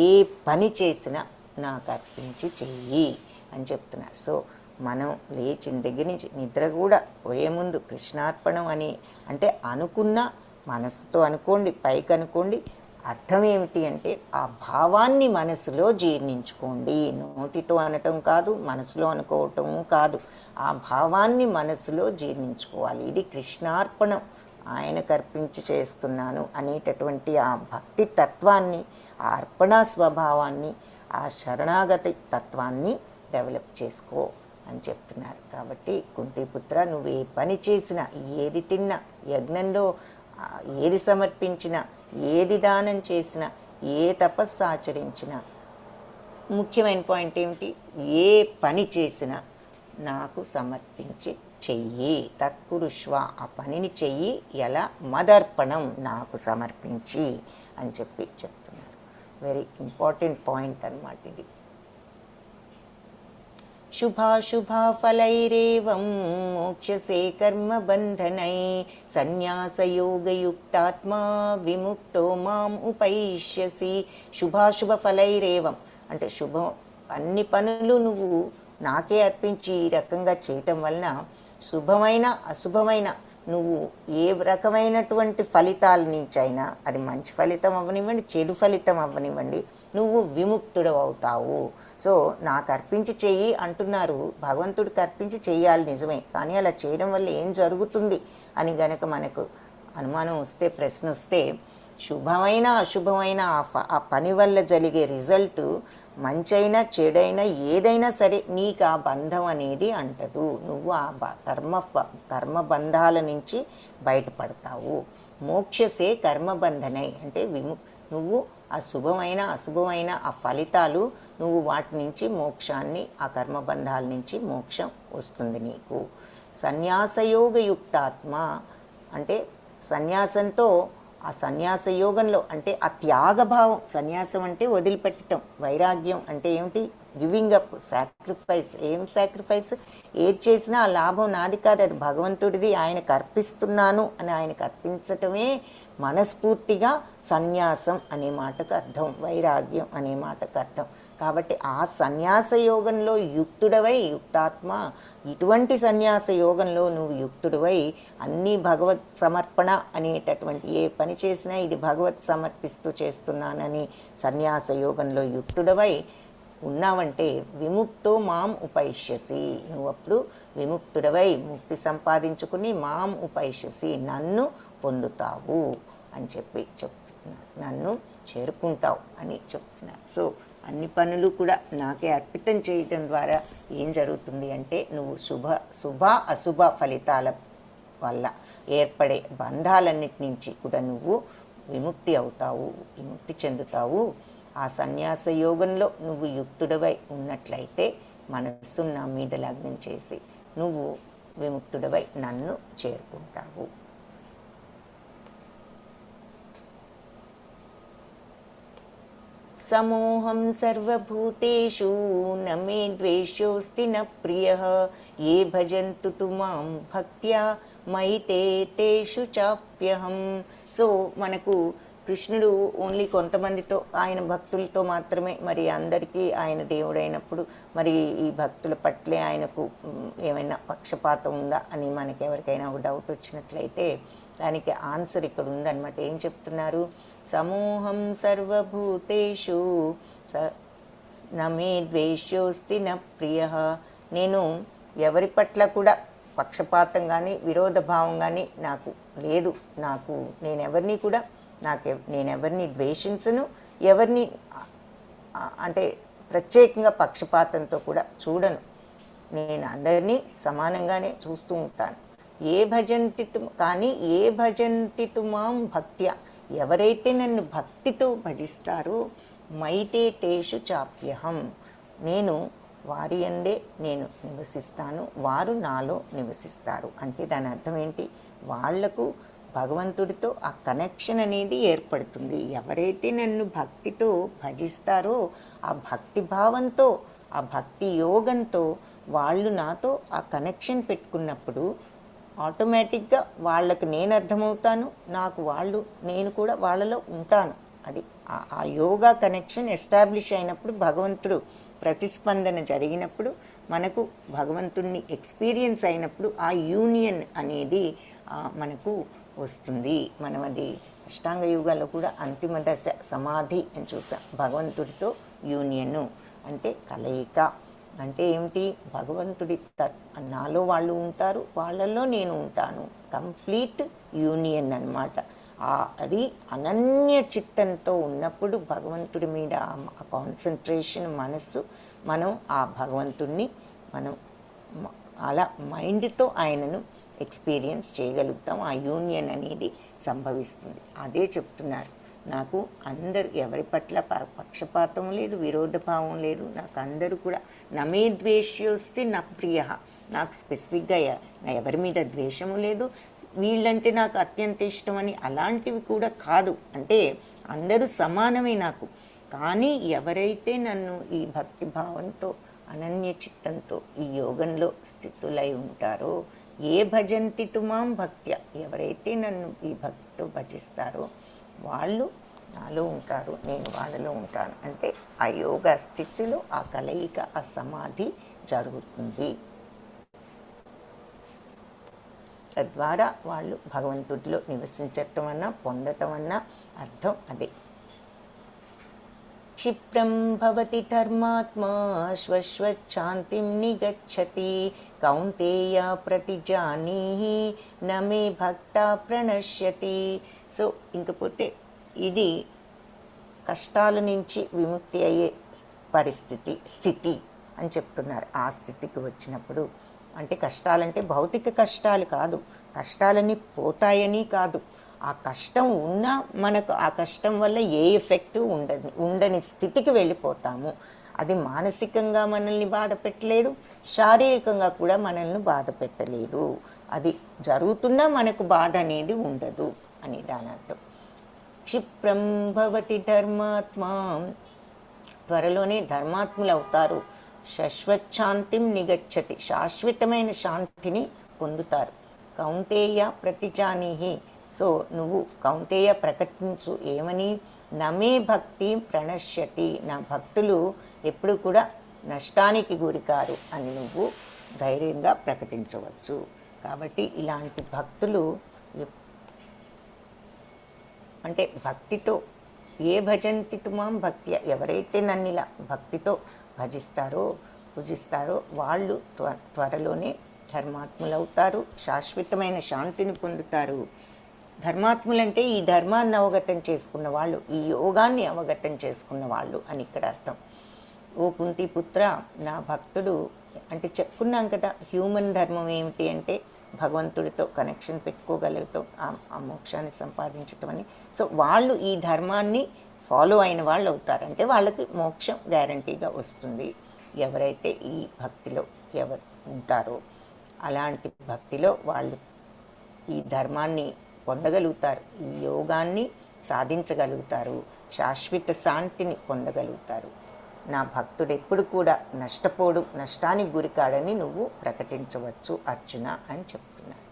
[SPEAKER 1] ఏ పని చేసినా నాకు అర్పించి చెయ్యి అని చెప్తున్నారు. సో మనం లేచిన దగ్గర నుంచి నిద్ర కూడా పోయే ముందు కృష్ణార్పణం అని అంటే అనుకున్న మనసుతో అనుకోండి, పైకి అనుకోండి. అర్థం ఏమిటి అంటే ఆ భావాన్ని మనసులో జీర్ణించుకోండి. నోటితో అనటం కాదు, మనసులో అనుకోవటం కాదు, ఆ భావాన్ని మనసులో జీర్ణించుకోవాలి. ఇది కృష్ణార్పణం, ఆయనకు అర్పించి చేస్తున్నాను అనేటటువంటి ఆ భక్తి తత్వాన్ని, ఆ అర్పణా స్వభావాన్ని, ఆ శరణాగతి తత్వాన్ని డెవలప్ చేసుకో అని చెప్తున్నారు. కాబట్టి కుంతిపుత్ర, నువ్వు ఏ పని చేసినా, ఏది తిన్నా, యజ్ఞంలో ఏది సమర్పించినా, ఏది దానం చేసినా, ఏ తపస్సు ఆచరించినా, ముఖ్యమైన పాయింట్ ఏమిటి, ఏ పని చేసినా నాకు సమర్పించి చెయ్యి. తత్పురుష్వ, ఆ పనిని చెయ్యి. ఎలా? మదర్పణం, నాకు సమర్పించి అని చెప్తున్నారు. వెరీ ఇంపార్టెంట్ పాయింట్ అన్నమాట ఇది. శుభాశుభఫలైరేవం మోక్షసే కర్మబంధనై సన్యాసయోగయుక్తాత్మా విముక్తో మాం ఉపైష్యసి. శుభాశుభఫలైరేవం అంటే శుభం, అన్ని పనులు నువ్వు నాకే అర్పించి ఈ రకంగా చేయటం వలన శుభమైన అశుభమైన నువ్వు ఏ రకమైనటువంటి ఫలితాల నుంచైనా, అది మంచి ఫలితం అవ్వనివ్వండి, చెడు ఫలితం అవ్వనివ్వండి, నువ్వు విముక్తుడు అవుతావు. సో నాకు అర్పించి చెయ్యి అంటున్నారు, భగవంతుడికి అర్పించి చెయ్యాలి నిజమే, కానీ అలా చేయడం వల్ల ఏం జరుగుతుంది అని గనక మనకు అనుమానం వస్తే, ప్రశ్న వస్తే, శుభమైన అశుభమైన ఆ పని వల్ల జరిగే రిజల్ట్ మంచైనా చెడైనా ఏదైనా సరే నీకు ఆ బంధం అనేది అంటదు. నువ్వు ఆ కర్మబంధాల నుంచి బయటపడతావు. మోక్షసే కర్మబంధనై అంటే నువ్వు ఆ శుభమైన అశుభమైన ఆ ఫలితాలు నువ్వు వాటి నుంచి మోక్షాన్ని, ఆ కర్మబంధాల నుంచి మోక్షం వస్తుంది నీకు. సన్యాసయోగయుక్తాత్మ అంటే సన్యాసంతో, ఆ సన్యాస యోగంలో అంటే ఆ త్యాగభావం, సన్యాసం అంటే వదిలిపెట్టడం, వైరాగ్యం అంటే ఏమిటి, గివింగ్ అప్, సాక్రిఫైస్. ఏం సాక్రిఫైస్? ఏది చేసినా ఆ లాభం నాది కాదు, అది భగవంతుడిది, ఆయనకు అర్పిస్తున్నాను అని ఆయనకు అర్పించటమే మనస్ఫూర్తిగా సన్యాసం అనే మాటకు అర్థం, వైరాగ్యం అనే మాటకు అర్థం. కాబట్టి ఆ సన్యాస యోగంలో యుక్తుడవై, యుక్తాత్మ, ఇటువంటి సన్యాస యోగంలో నువ్వు యుక్తుడివై అన్నీ భగవత్ సమర్పణ అనేటటువంటి ఏ పని చేసినా ఇది భగవత్ సమర్పిస్తూ చేస్తున్నానని సన్యాస యోగంలో యుక్తుడవై ఉన్నావంటే విముక్తో మాం ఉపైష్యసి, నువ్వు అప్పుడు విముక్తుడవై ముక్తి సంపాదించుకుని మాం ఉపైష్యసి, నన్ను పొందుతావు అని చెప్తున్నారు, నన్ను చేరుకుంటావు అని చెప్తున్నారు. సో అన్ని పనులు కూడా నాకే అర్పితం చేయటం ద్వారా ఏం జరుగుతుంది అంటే నువ్వు శుభ అశుభ ఫలితాల వల్ల ఏర్పడే బంధాలన్నిటి నుంచి కూడా నువ్వు విముక్తి అవుతావు, విముక్తి చెందుతావు. ఆ సన్యాస యోగంలో నువ్వు యుక్తుడవై ఉన్నట్లయితే మనస్సును నా మీద లగ్నం చేసి నువ్వు విముక్తుడవై నన్ను చేరుకుంటావు. సమోహం సర్వభూతేషు న మే ద్వేషోస్తి న ప్రియః ఏ భజంతు తు మాం భక్త్యా మయి తేషు చాప్యహం. సో మనకు కృష్ణుడు ఓన్లీ కొంతమందితో, ఆయన భక్తులతో మాత్రమే, మరి అందరికీ ఆయన దేవుడైనప్పుడు మరి ఈ భక్తుల పట్లే ఆయనకు ఏమైనా పక్షపాతం ఉందా అని మనకి ఎవరికైనా ఒక డౌట్ వచ్చినట్లయితే దానికి ఆన్సర్ ఇక్కడ ఉందన్నమాట. ఏం చెప్తున్నారు? సమూహం సర్వభూతేషు నమే ద్వేషోస్తి న ప్రియః. నేను ఎవరి పట్ల కూడా పక్షపాతం కానీ విరోధ భావం కానీ నాకు లేదు. నేనెవరిని ద్వేషించను, ఎవరిని అంటే ప్రత్యేకంగా పక్షపాతంతో కూడా చూడను. నేను అందరినీ సమానంగానే చూస్తూ ఉంటాను. ఏ భజంతి తు మాం భక్త్యా, ఎవరైతే నన్ను భక్తితో భజిస్తారో మైతే తేషు చాప్యహం, నేను వారి యందే నేను నివసిస్తాను, వారు నాలో నివసిస్తారు. అంటే దాని అర్థం ఏంటి? వాళ్లకు భగవంతుడితో ఆ కనెక్షన్ అనేది ఏర్పడుతుంది. ఎవరైతే నన్ను భక్తితో భజిస్తారో ఆ భక్తి భావంతో, ఆ భక్తి యోగంతో వాళ్ళు నాతో ఆ కనెక్షన్ పెట్టుకున్నప్పుడు ఆటోమేటిక్గా వాళ్ళకి నేను అర్థమవుతాను, నేను కూడా వాళ్ళలో ఉంటాను. అది ఆ యోగా కనెక్షన్ ఎస్టాబ్లిష్ అయినప్పుడు, భగవంతుడు ప్రతిస్పందన జరిగినప్పుడు, మనకు భగవంతుడిని ఎక్స్పీరియన్స్ అయినప్పుడు ఆ యూనియన్ అనేది మనకు వస్తుంది. మనం అది అష్టాంగ యోగాలో కూడా అంతిమ దశ సమాధి అని చూసాం. భగవంతుడితో యూనియన్ అంటే కలయిక. అంటే ఏమిటి? భగవంతుడి నాలో వాళ్ళు ఉంటారు, వాళ్ళల్లో నేను ఉంటాను. కంప్లీట్ యూనియన్ అన్నమాట. అది అనన్య చిత్తంతో ఉన్నప్పుడు భగవంతుడి మీద ఆ కాన్సన్ట్రేషన్ మనస్సు, మనం ఆ భగవంతుడిని మనం అలా మైండ్తో ఆయనను ఎక్స్పీరియన్స్ చేయగలుగుతాం. ఆ యూనియన్ అనేది సంభవిస్తుంది. అదే చెప్తున్నారు. నాకు ఎవరి పట్ల పక్షపాతం లేదు, విరోధభావం లేదు. నాకు అందరూ కూడా నమే ద్వేష్యోస్తి న ప్రియ, నాకు స్పెసిఫిక్గా ఎవరి మీద ద్వేషము లేదు, వీళ్ళంటే నాకు అత్యంత ఇష్టమని అలాంటివి కూడా కాదు. అంటే అందరూ సమానమే నాకు. కానీ ఎవరైతే నన్ను ఈ భక్తి భావంతో అనన్య చిత్తంతో ఈ యోగంలో స్థితులై ఉంటారో, ఏ భజంతి తు మాం భక్త్య, ఎవరైతే నన్ను ఈ భక్తితో భజిస్తారో వాళ్ళు నాలో ఉంటారు, నేను వాళ్ళలో ఉంటాను. అంటే ఆ యోగ స్థితిలో ఆ కలయిక, ఆ సమాధి జరుగుతుంది. తద్వారా వాళ్ళు భగవంతుడిలో నివసించటం అన్నా పొందటం అన్నా అర్థం అదే. క్షిప్రం భవతి ధర్మాత్మా శ్వశ్వచ్ఛాంతిం నిగచ్చతి కౌంతేయ ప్రతిజానీహి నమే భక్త ప్రణశ్యతి. సో ఇంకపోతే ఇది కష్టాల నుంచి విముక్తి అయ్యే స్థితి అని చెప్తున్నారు. ఆ స్థితికి వచ్చినప్పుడు అంటే కష్టాలంటే భౌతిక కష్టాలు కాదు, కష్టాలన్నీ పోతాయని కాదు, ఆ కష్టం ఉన్నా మనకు ఆ కష్టం వల్ల ఏ ఎఫెక్టు ఉండని స్థితికి వెళ్ళిపోతాము. అది మానసికంగా మనల్ని బాధ పెట్టలేదు, శారీరకంగా కూడా మనల్ని బాధ పెట్టలేదు. అది జరుగుతున్నా మనకు బాధ అనేది ఉండదు అని దాని అర్థం. క్షిప్రం భవతి ధర్మాత్మా, త్వరలోనే ధర్మాత్ములు అవుతారు. శాశ్వచ్ఛాంతిం నిగచ్చతి, శాశ్వతమైన శాంతిని పొందుతారు. కౌంతేయ ప్రతిజానీహి, సో నువ్వు కౌంతేయ ప్రకటించు ఏమని, నమే భక్తి ప్రణశ్యతి, నా భక్తులు ఎప్పుడు కూడా నష్టానికి గురికారు అని నువ్వు ధైర్యంగా ప్రకటించవచ్చు. కాబట్టి ఇలాంటి భక్తులు అంటే భక్తితో ఏ భజంతి తుమాం భక్తి, ఎవరైతే నన్ను ఇలా భక్తితో భజిస్తారో పూజిస్తారో వాళ్ళు త్వరలోనే ధర్మాత్ములవుతారు, శాశ్వతమైన శాంతిని పొందుతారు. ధర్మాత్ములంటే ఈ ధర్మాన్ని అవగతం చేసుకున్న వాళ్ళు, ఈ యోగాన్ని అవగతం చేసుకున్న వాళ్ళు అని ఇక్కడ అర్థం. ఓ కుంతిపుత్ర, నా భక్తుడు అంటే చెప్పుకున్నాం కదా, హ్యూమన్ ధర్మం ఏమిటి అంటే భగవంతుడితో కనెక్షన్ పెట్టుకోగలుగుతాం, ఆ మోక్షాన్ని సంపాదించటం అని. సో వాళ్ళు ఈ ధర్మాన్ని ఫాలో అయిన వాళ్ళు అవుతారంటే వాళ్ళకి మోక్షం గ్యారంటీగా వస్తుంది. ఎవరైతే ఈ భక్తిలో ఎవరు ఉంటారో అలాంటి భక్తిలో వాళ్ళు ఈ ధర్మాన్ని పొందగలుగుతారు, ఈ యోగాన్ని సాధించగలుగుతారు, శాశ్వత శాంతిని పొందగలుగుతారు. నా భక్తుడు ఎప్పుడు కూడా నష్టపోడు, నష్టానికి గురికాడని నువ్వు ప్రకటించవచ్చు అర్జున అని చెప్తున్నారు.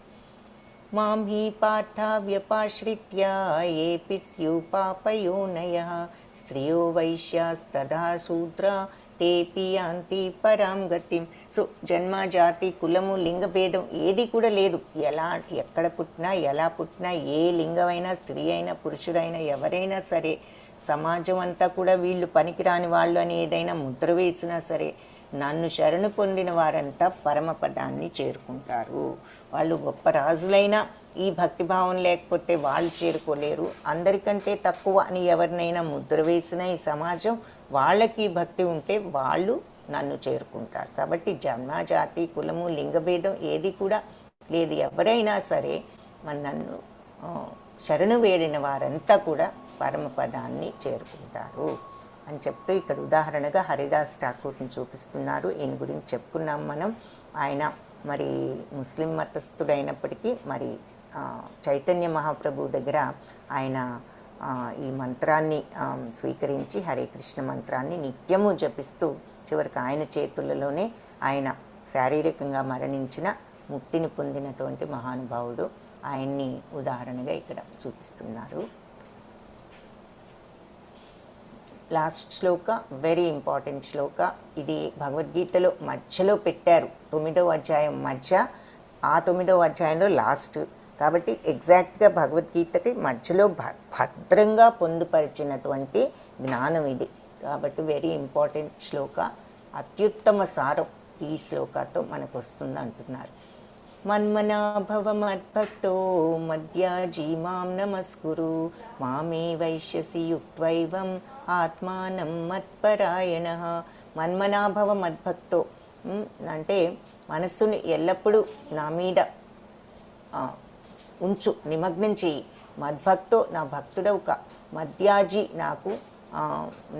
[SPEAKER 1] మాం హి పార్థ వ్యపాశ్రిత్య ఏపి స్యూపాపయోనయః స్త్రియో వైశ్యాస్తథా శూద్రా తేపి యాంతి పరాం గతిం. సో జన్మ, జాతి, కులము, లింగభేదం ఏది కూడా లేదు. ఎక్కడ పుట్టినా, ఎలా పుట్టినా, ఏ లింగమైనా, స్త్రీ అయినా, పురుషుడైనా, ఎవరైనా సరే, సమాజం అంతా కూడా వీళ్ళు పనికిరాని వాళ్ళు అని ఏదైనా ముద్ర వేసినా సరే, నన్ను శరణు పొందిన వారంతా పరమపదాన్ని చేరుకుంటారు. వాళ్ళు గొప్ప రాజులైనా ఈ భక్తిభావం లేకపోతే వాళ్ళు చేరుకోలేరు. అందరికంటే తక్కువ అని ఎవరినైనా ముద్ర వేసిన ఈ సమాజం, వాళ్ళకి భక్తి ఉంటే వాళ్ళు నన్ను చేరుకుంటారు. కాబట్టి జన్మ, జాతి, కులము, లింగభేదం ఏది కూడా లేదు. ఎవరైనా సరే నన్ను శరణు వేడిన వారంతా కూడా పరమపదాన్ని చేరుకుంటారు అని చెప్తూ ఇక్కడ ఉదాహరణగా హరిదాస్ ఠాకూర్ని చూపిస్తున్నారు. ఈయన గురించి చెప్పుకున్నాం మనం. ఆయన మరి ముస్లిం మతస్థుడైనప్పటికీ మరి చైతన్య మహాప్రభు దగ్గర ఆయన ఈ మంత్రాన్ని స్వీకరించి హరే కృష్ణ మంత్రాన్ని నిత్యము జపిస్తూ చివరికి ఆయన చేతులలోనే ఆయన శారీరకంగా మరణించిన ముక్తిని పొందినటువంటి మహానుభావుడు. ఆయన్ని ఉదాహరణగా ఇక్కడ చూపిస్తున్నారు. లాస్ట్ శ్లోక వెరీ ఇంపార్టెంట్ శ్లోక. ఇది భగవద్గీతలో మధ్యలో పెట్టారు, 9వ అధ్యాయం మధ్య, ఆ 9వ అధ్యాయంలో లాస్ట్. కాబట్టి ఎగ్జాక్ట్గా భగవద్గీతకి మధ్యలో భద్రంగా పొందుపరిచినటువంటి జ్ఞానం ఇది. కాబట్టి వెరీ ఇంపార్టెంట్ శ్లోక. అత్యుత్తమ సారం ఈ శ్లోకాతో మనకు వస్తుంది అంటున్నారు. మన్మనా భవ మద్భక్తో మద్యాజీ మాం నమస్కురు మామే వైశ్యసి యుక్త్వైవం ఆత్మానం మత్పరాయణః. మన్మనా భవ మద్భక్తో అంటే మనస్సుని ఎల్లప్పుడూ నా మీద ఉంచు, నిమగ్నం చేయి. మద్భక్తో నా భక్తుడవు కా. మద్యాజీ నాకు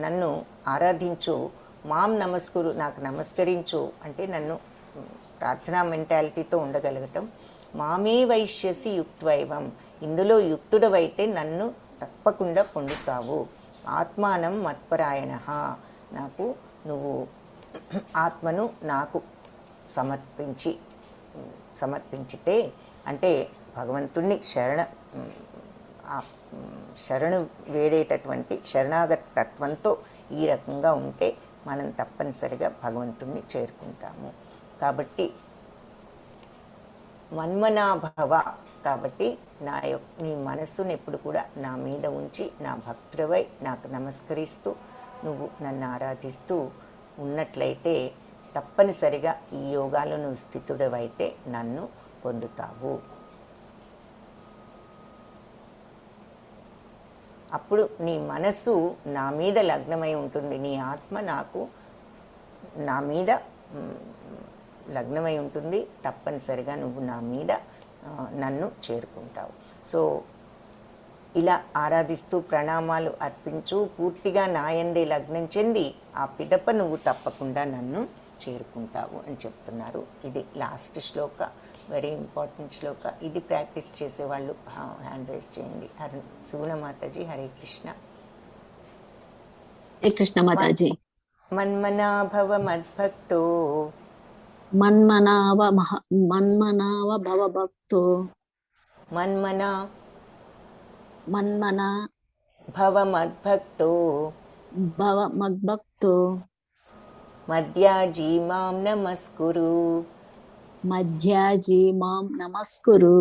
[SPEAKER 1] నన్ను ఆరాధించు. మాం నమస్కురు నాకు నమస్కరించు అంటే నన్ను ప్రార్థనా మెంటాలిటీతో ఉండగలగటం. మామే వైశ్యసి యుక్త్వైవం ఇందులో యుక్తుడవైతే నన్ను తప్పకుండా పొందుతావు. ఆత్మానం మత్పరాయణః నాకు నువ్వు ఆత్మను నాకు సమర్పించితే అంటే భగవంతుణ్ణి శరణు వేడేటటువంటి శరణాగత తత్వంతో ఈ రకంగా ఉంటే మనం తప్పనిసరిగా భగవంతుణ్ణి చేరుకుంటాము. కాబట్టి మన్మనాభవ, కాబట్టి నీ మనస్సును ఎప్పుడు కూడా నా మీద ఉంచి నా భక్తుడవై నాకు నమస్కరిస్తూ నువ్వు నన్ను ఆరాధిస్తూ ఉన్నట్లయితే తప్పనిసరిగా ఈ యోగాలో నువ్వు స్థితుడవైతే నన్ను పొందుతావు. అప్పుడు నీ మనసు నా మీద లగ్నమై ఉంటుంది, నీ ఆత్మ నా మీద లగ్నమై ఉంటుంది. తప్పనిసరిగా నువ్వు నా మీద నన్ను చేరుకుంటావు. సో ఇలా ఆరాధిస్తూ ప్రణామాలు అర్పించు, పూర్తిగా నాయందే లగ్నం చెంది ఆ పిదప నువ్వు తప్పకుండా నన్ను చేరుకుంటావు అని చెప్తున్నారు. ఇది లాస్ట్ శ్లోక, వెరీ ఇంపార్టెంట్ శ్లోక. ఇది ప్రాక్టీస్ చేసేవాళ్ళు హ్యాండ్ రైజ్ చేయండి. సుగుణ మాతాజీ హరే కృష్ణ.
[SPEAKER 8] హరే కృష్ణ మాతాజీ.
[SPEAKER 1] మన్మనా భవ మద్భక్తో
[SPEAKER 8] మన్మనావ భవ భక్తో
[SPEAKER 1] మన్మనా
[SPEAKER 8] మన్మనా
[SPEAKER 1] భవ మద్భక్తో
[SPEAKER 8] భవ మద్భక్తో
[SPEAKER 1] మధ్యాజీ మాం నమస్కురు
[SPEAKER 8] మధ్యాజీ మాం నమస్కురు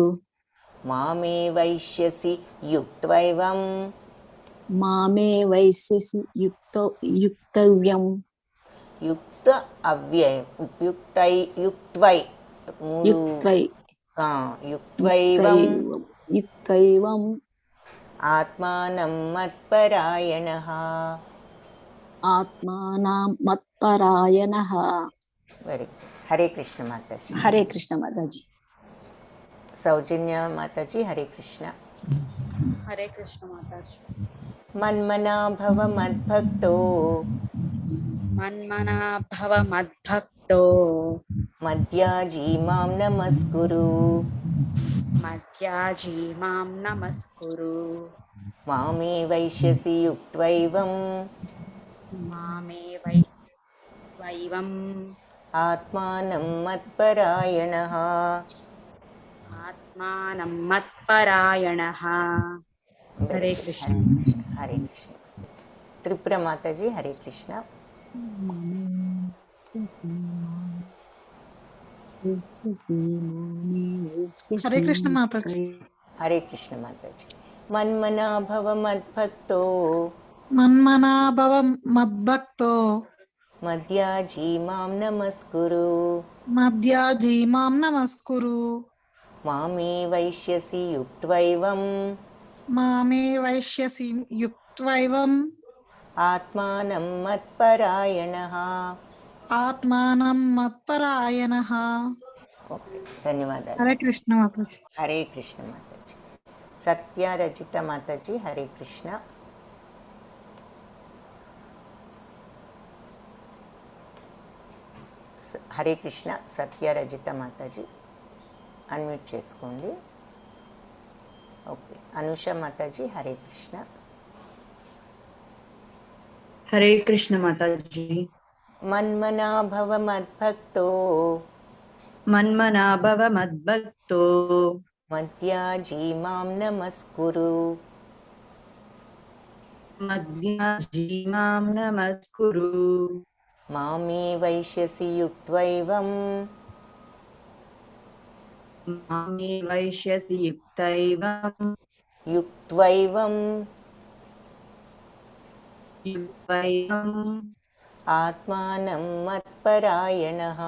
[SPEAKER 1] మామే వైశ్యసి యుక్త్వైవం
[SPEAKER 8] మామే వైశ్యసి యుక్తవ్యం
[SPEAKER 1] యుక్త అవ్యయం యుక్త్వై
[SPEAKER 8] యుక్త్వై
[SPEAKER 1] యుక్త్వైవం
[SPEAKER 8] యుక్తైవం
[SPEAKER 1] ఆత్మానం మత్పరాయణః
[SPEAKER 8] ఆత్మానాం మత్పరాయణః.
[SPEAKER 1] Very good. హరే కృష్ణ మాతాజీ.
[SPEAKER 8] హరే కృష్ణ మాతాజీ.
[SPEAKER 1] సౌజన్య మాతాజీ హరే కృష్ణ.
[SPEAKER 6] హరే కృష్ణ మాతాజీ.
[SPEAKER 1] మన్మనా భవ మద్భక్తో
[SPEAKER 6] మన్మనా భవ మద్భక్తో
[SPEAKER 1] మధ్యాజీ మాం నమస్కురు
[SPEAKER 6] మధ్యాజీ మాం నమస్కురు
[SPEAKER 1] మామే వైశ్యసి యుక్త్వైవం
[SPEAKER 6] మామే వైవం
[SPEAKER 1] ఆత్మానం మత్పరాయణః
[SPEAKER 6] ఆత్మానం మత్పరాయణః. హరే కృష్ణ.
[SPEAKER 1] హరే కృష్ణ. త్రిపుర మాతాజీ హరే కృష్ణ.
[SPEAKER 5] హరే కృష్ణ మాతాజీ.
[SPEAKER 1] హరే కృష్ణ మాతాజీ. మన్మనా భవ మద్భక్తో
[SPEAKER 5] మన్మనా భవ మద్భక్తో
[SPEAKER 1] మధ్యాజీ మాం నమస్కురు
[SPEAKER 5] మధ్యాజీ మాం నమస్కురు
[SPEAKER 1] మామే వైశ్యసి యుక్త్వైవం
[SPEAKER 5] మామే వైశ్యసి యుక్త్వైవం
[SPEAKER 1] ఆత్మానం మత్పరాయణః.
[SPEAKER 5] ఆత్మానం మత్పరాయణః.
[SPEAKER 1] ఓకే, ధన్యవాదాలు.
[SPEAKER 5] హరే కృష్ణ మాతాజీ.
[SPEAKER 1] హరే కృష్ణ మాతాజీ. సత్యరజిత మాతాజీ హరే కృష్ణ. హరే కృష్ణ. సత్యరజిత మాతాజీ అన్మ్యూట్ చేసుకోండి. ఓకే, అనుష మాతాజీ హరే కృష్ణ.
[SPEAKER 2] హరే కృష్ణ మాతాజీ.
[SPEAKER 1] మన్మనా భవ మద్భక్తో
[SPEAKER 2] మన్మనా భవ మద్భక్తో
[SPEAKER 1] మధ్యాజీ మాం నమస్కురు
[SPEAKER 2] మధ్యాజీ మాం నమస్కురు
[SPEAKER 1] మామే వైశ్యసి యుక్త్వైవం
[SPEAKER 2] మామే వైశ్యసి యుక్తైవం
[SPEAKER 1] యుక్త్వైవం
[SPEAKER 2] యుక్తైవం
[SPEAKER 1] ఆత్మానం మత్పరాయణః.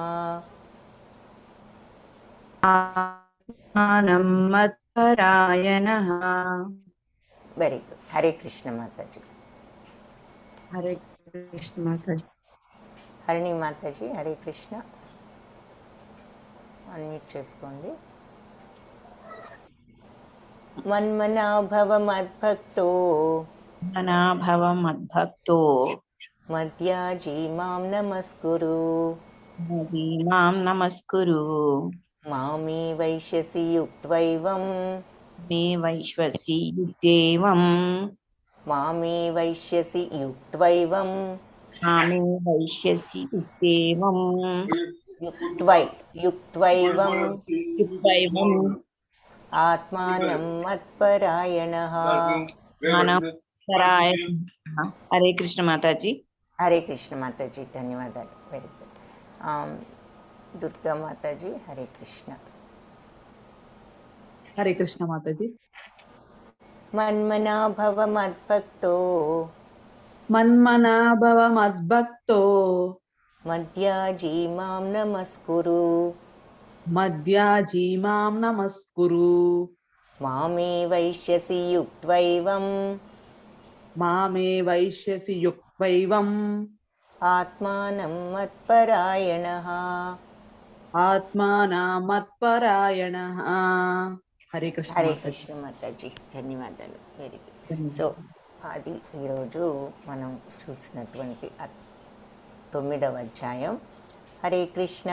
[SPEAKER 2] ఆత్మానం మత్పరాయణః.
[SPEAKER 1] Very good. హరే కృష్ణ మాతాజీ.
[SPEAKER 2] హరే కృష్ణ మాతాజీ.
[SPEAKER 1] హరిణి మాతాజీ హరే కృష్ణ. అన్మ్యూట్ చేసుకోండి. మన్మనా భవ మద్భక్తో
[SPEAKER 7] మన్మనా భవ మద్భక్తో
[SPEAKER 1] మధ్యాజీ మాం నమస్కురు
[SPEAKER 7] మాం నమస్కురు
[SPEAKER 1] మామే వైశ్యసి యుక్త్వైవం
[SPEAKER 7] మే వైశ్వసి యుక్తేవం
[SPEAKER 1] మామే వైశ్యసి యుక్త్వైవం
[SPEAKER 7] మామే వైశ్యసి యుక్తేవం
[SPEAKER 1] యుక్త్వైవం
[SPEAKER 7] యుక్తైవం
[SPEAKER 1] ఆత్మానం మత్పరాయణః.
[SPEAKER 7] పరాయణః. హరే కృష్ణ మాతాజీ.
[SPEAKER 1] హరే కృష్ణ మాతాజీ. ధన్యవాదాలు. Very good. దుర్గా మాతాజీ హరే కృష్ణ.
[SPEAKER 4] హరే కృష్ణ మాతాజీ.
[SPEAKER 1] మన్మనా భవ మద్భక్తో
[SPEAKER 2] మన్మనా భవ మద్భక్తో
[SPEAKER 1] మధ్యాజీ మాం నమస్కురు
[SPEAKER 4] మధ్యాజీ మాం నమస్కురు
[SPEAKER 1] మామే వైశ్యసి యుక్త్వైవం
[SPEAKER 4] మామే వైశ్యసి యుక్త్వైవం
[SPEAKER 1] ఆత్మానం మత్పరాయణః.
[SPEAKER 4] ఆత్మానా మత్పరాయణ. హరే కృష్ణ
[SPEAKER 1] హరే
[SPEAKER 4] మాతాజీ.
[SPEAKER 1] కృష్ణ మాతాజీ, ధన్యవాదాలు. Very good. సో అది ఈరోజు మనం చూసినటువంటి 9వ అధ్యాయం. హరే కృష్ణ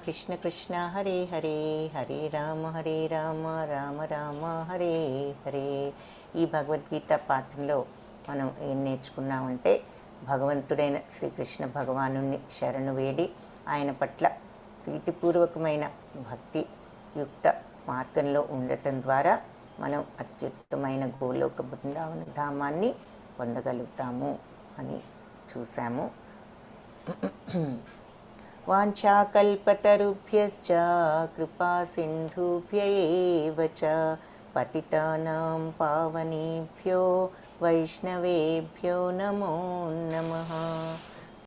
[SPEAKER 1] కృష్ణ కృష్ణ హరే హరే, హరే రామ రామ రామ హరే హరే. ఈ భగవద్గీత పాఠంలో మనం ఏం నేర్చుకున్నామంటే, భగవంతుడైన శ్రీకృష్ణ భగవానుని శరణు వేడి ఆయన పట్ల ప్రీతిపూర్వకమైన భక్తి యుక్త మార్గంలో ఉండటం ద్వారా మనం అత్యుత్తమైన గోలోక బృందావన ధామాన్ని పొందగలుగుతాము అని చూసాము. వాంఛాకల్పతరుభ్యశ్చ కృపా సింధుభ్య ఏవ చ పతితానాం పావనేభ్యో వైష్ణవేభ్యో నమో నమః.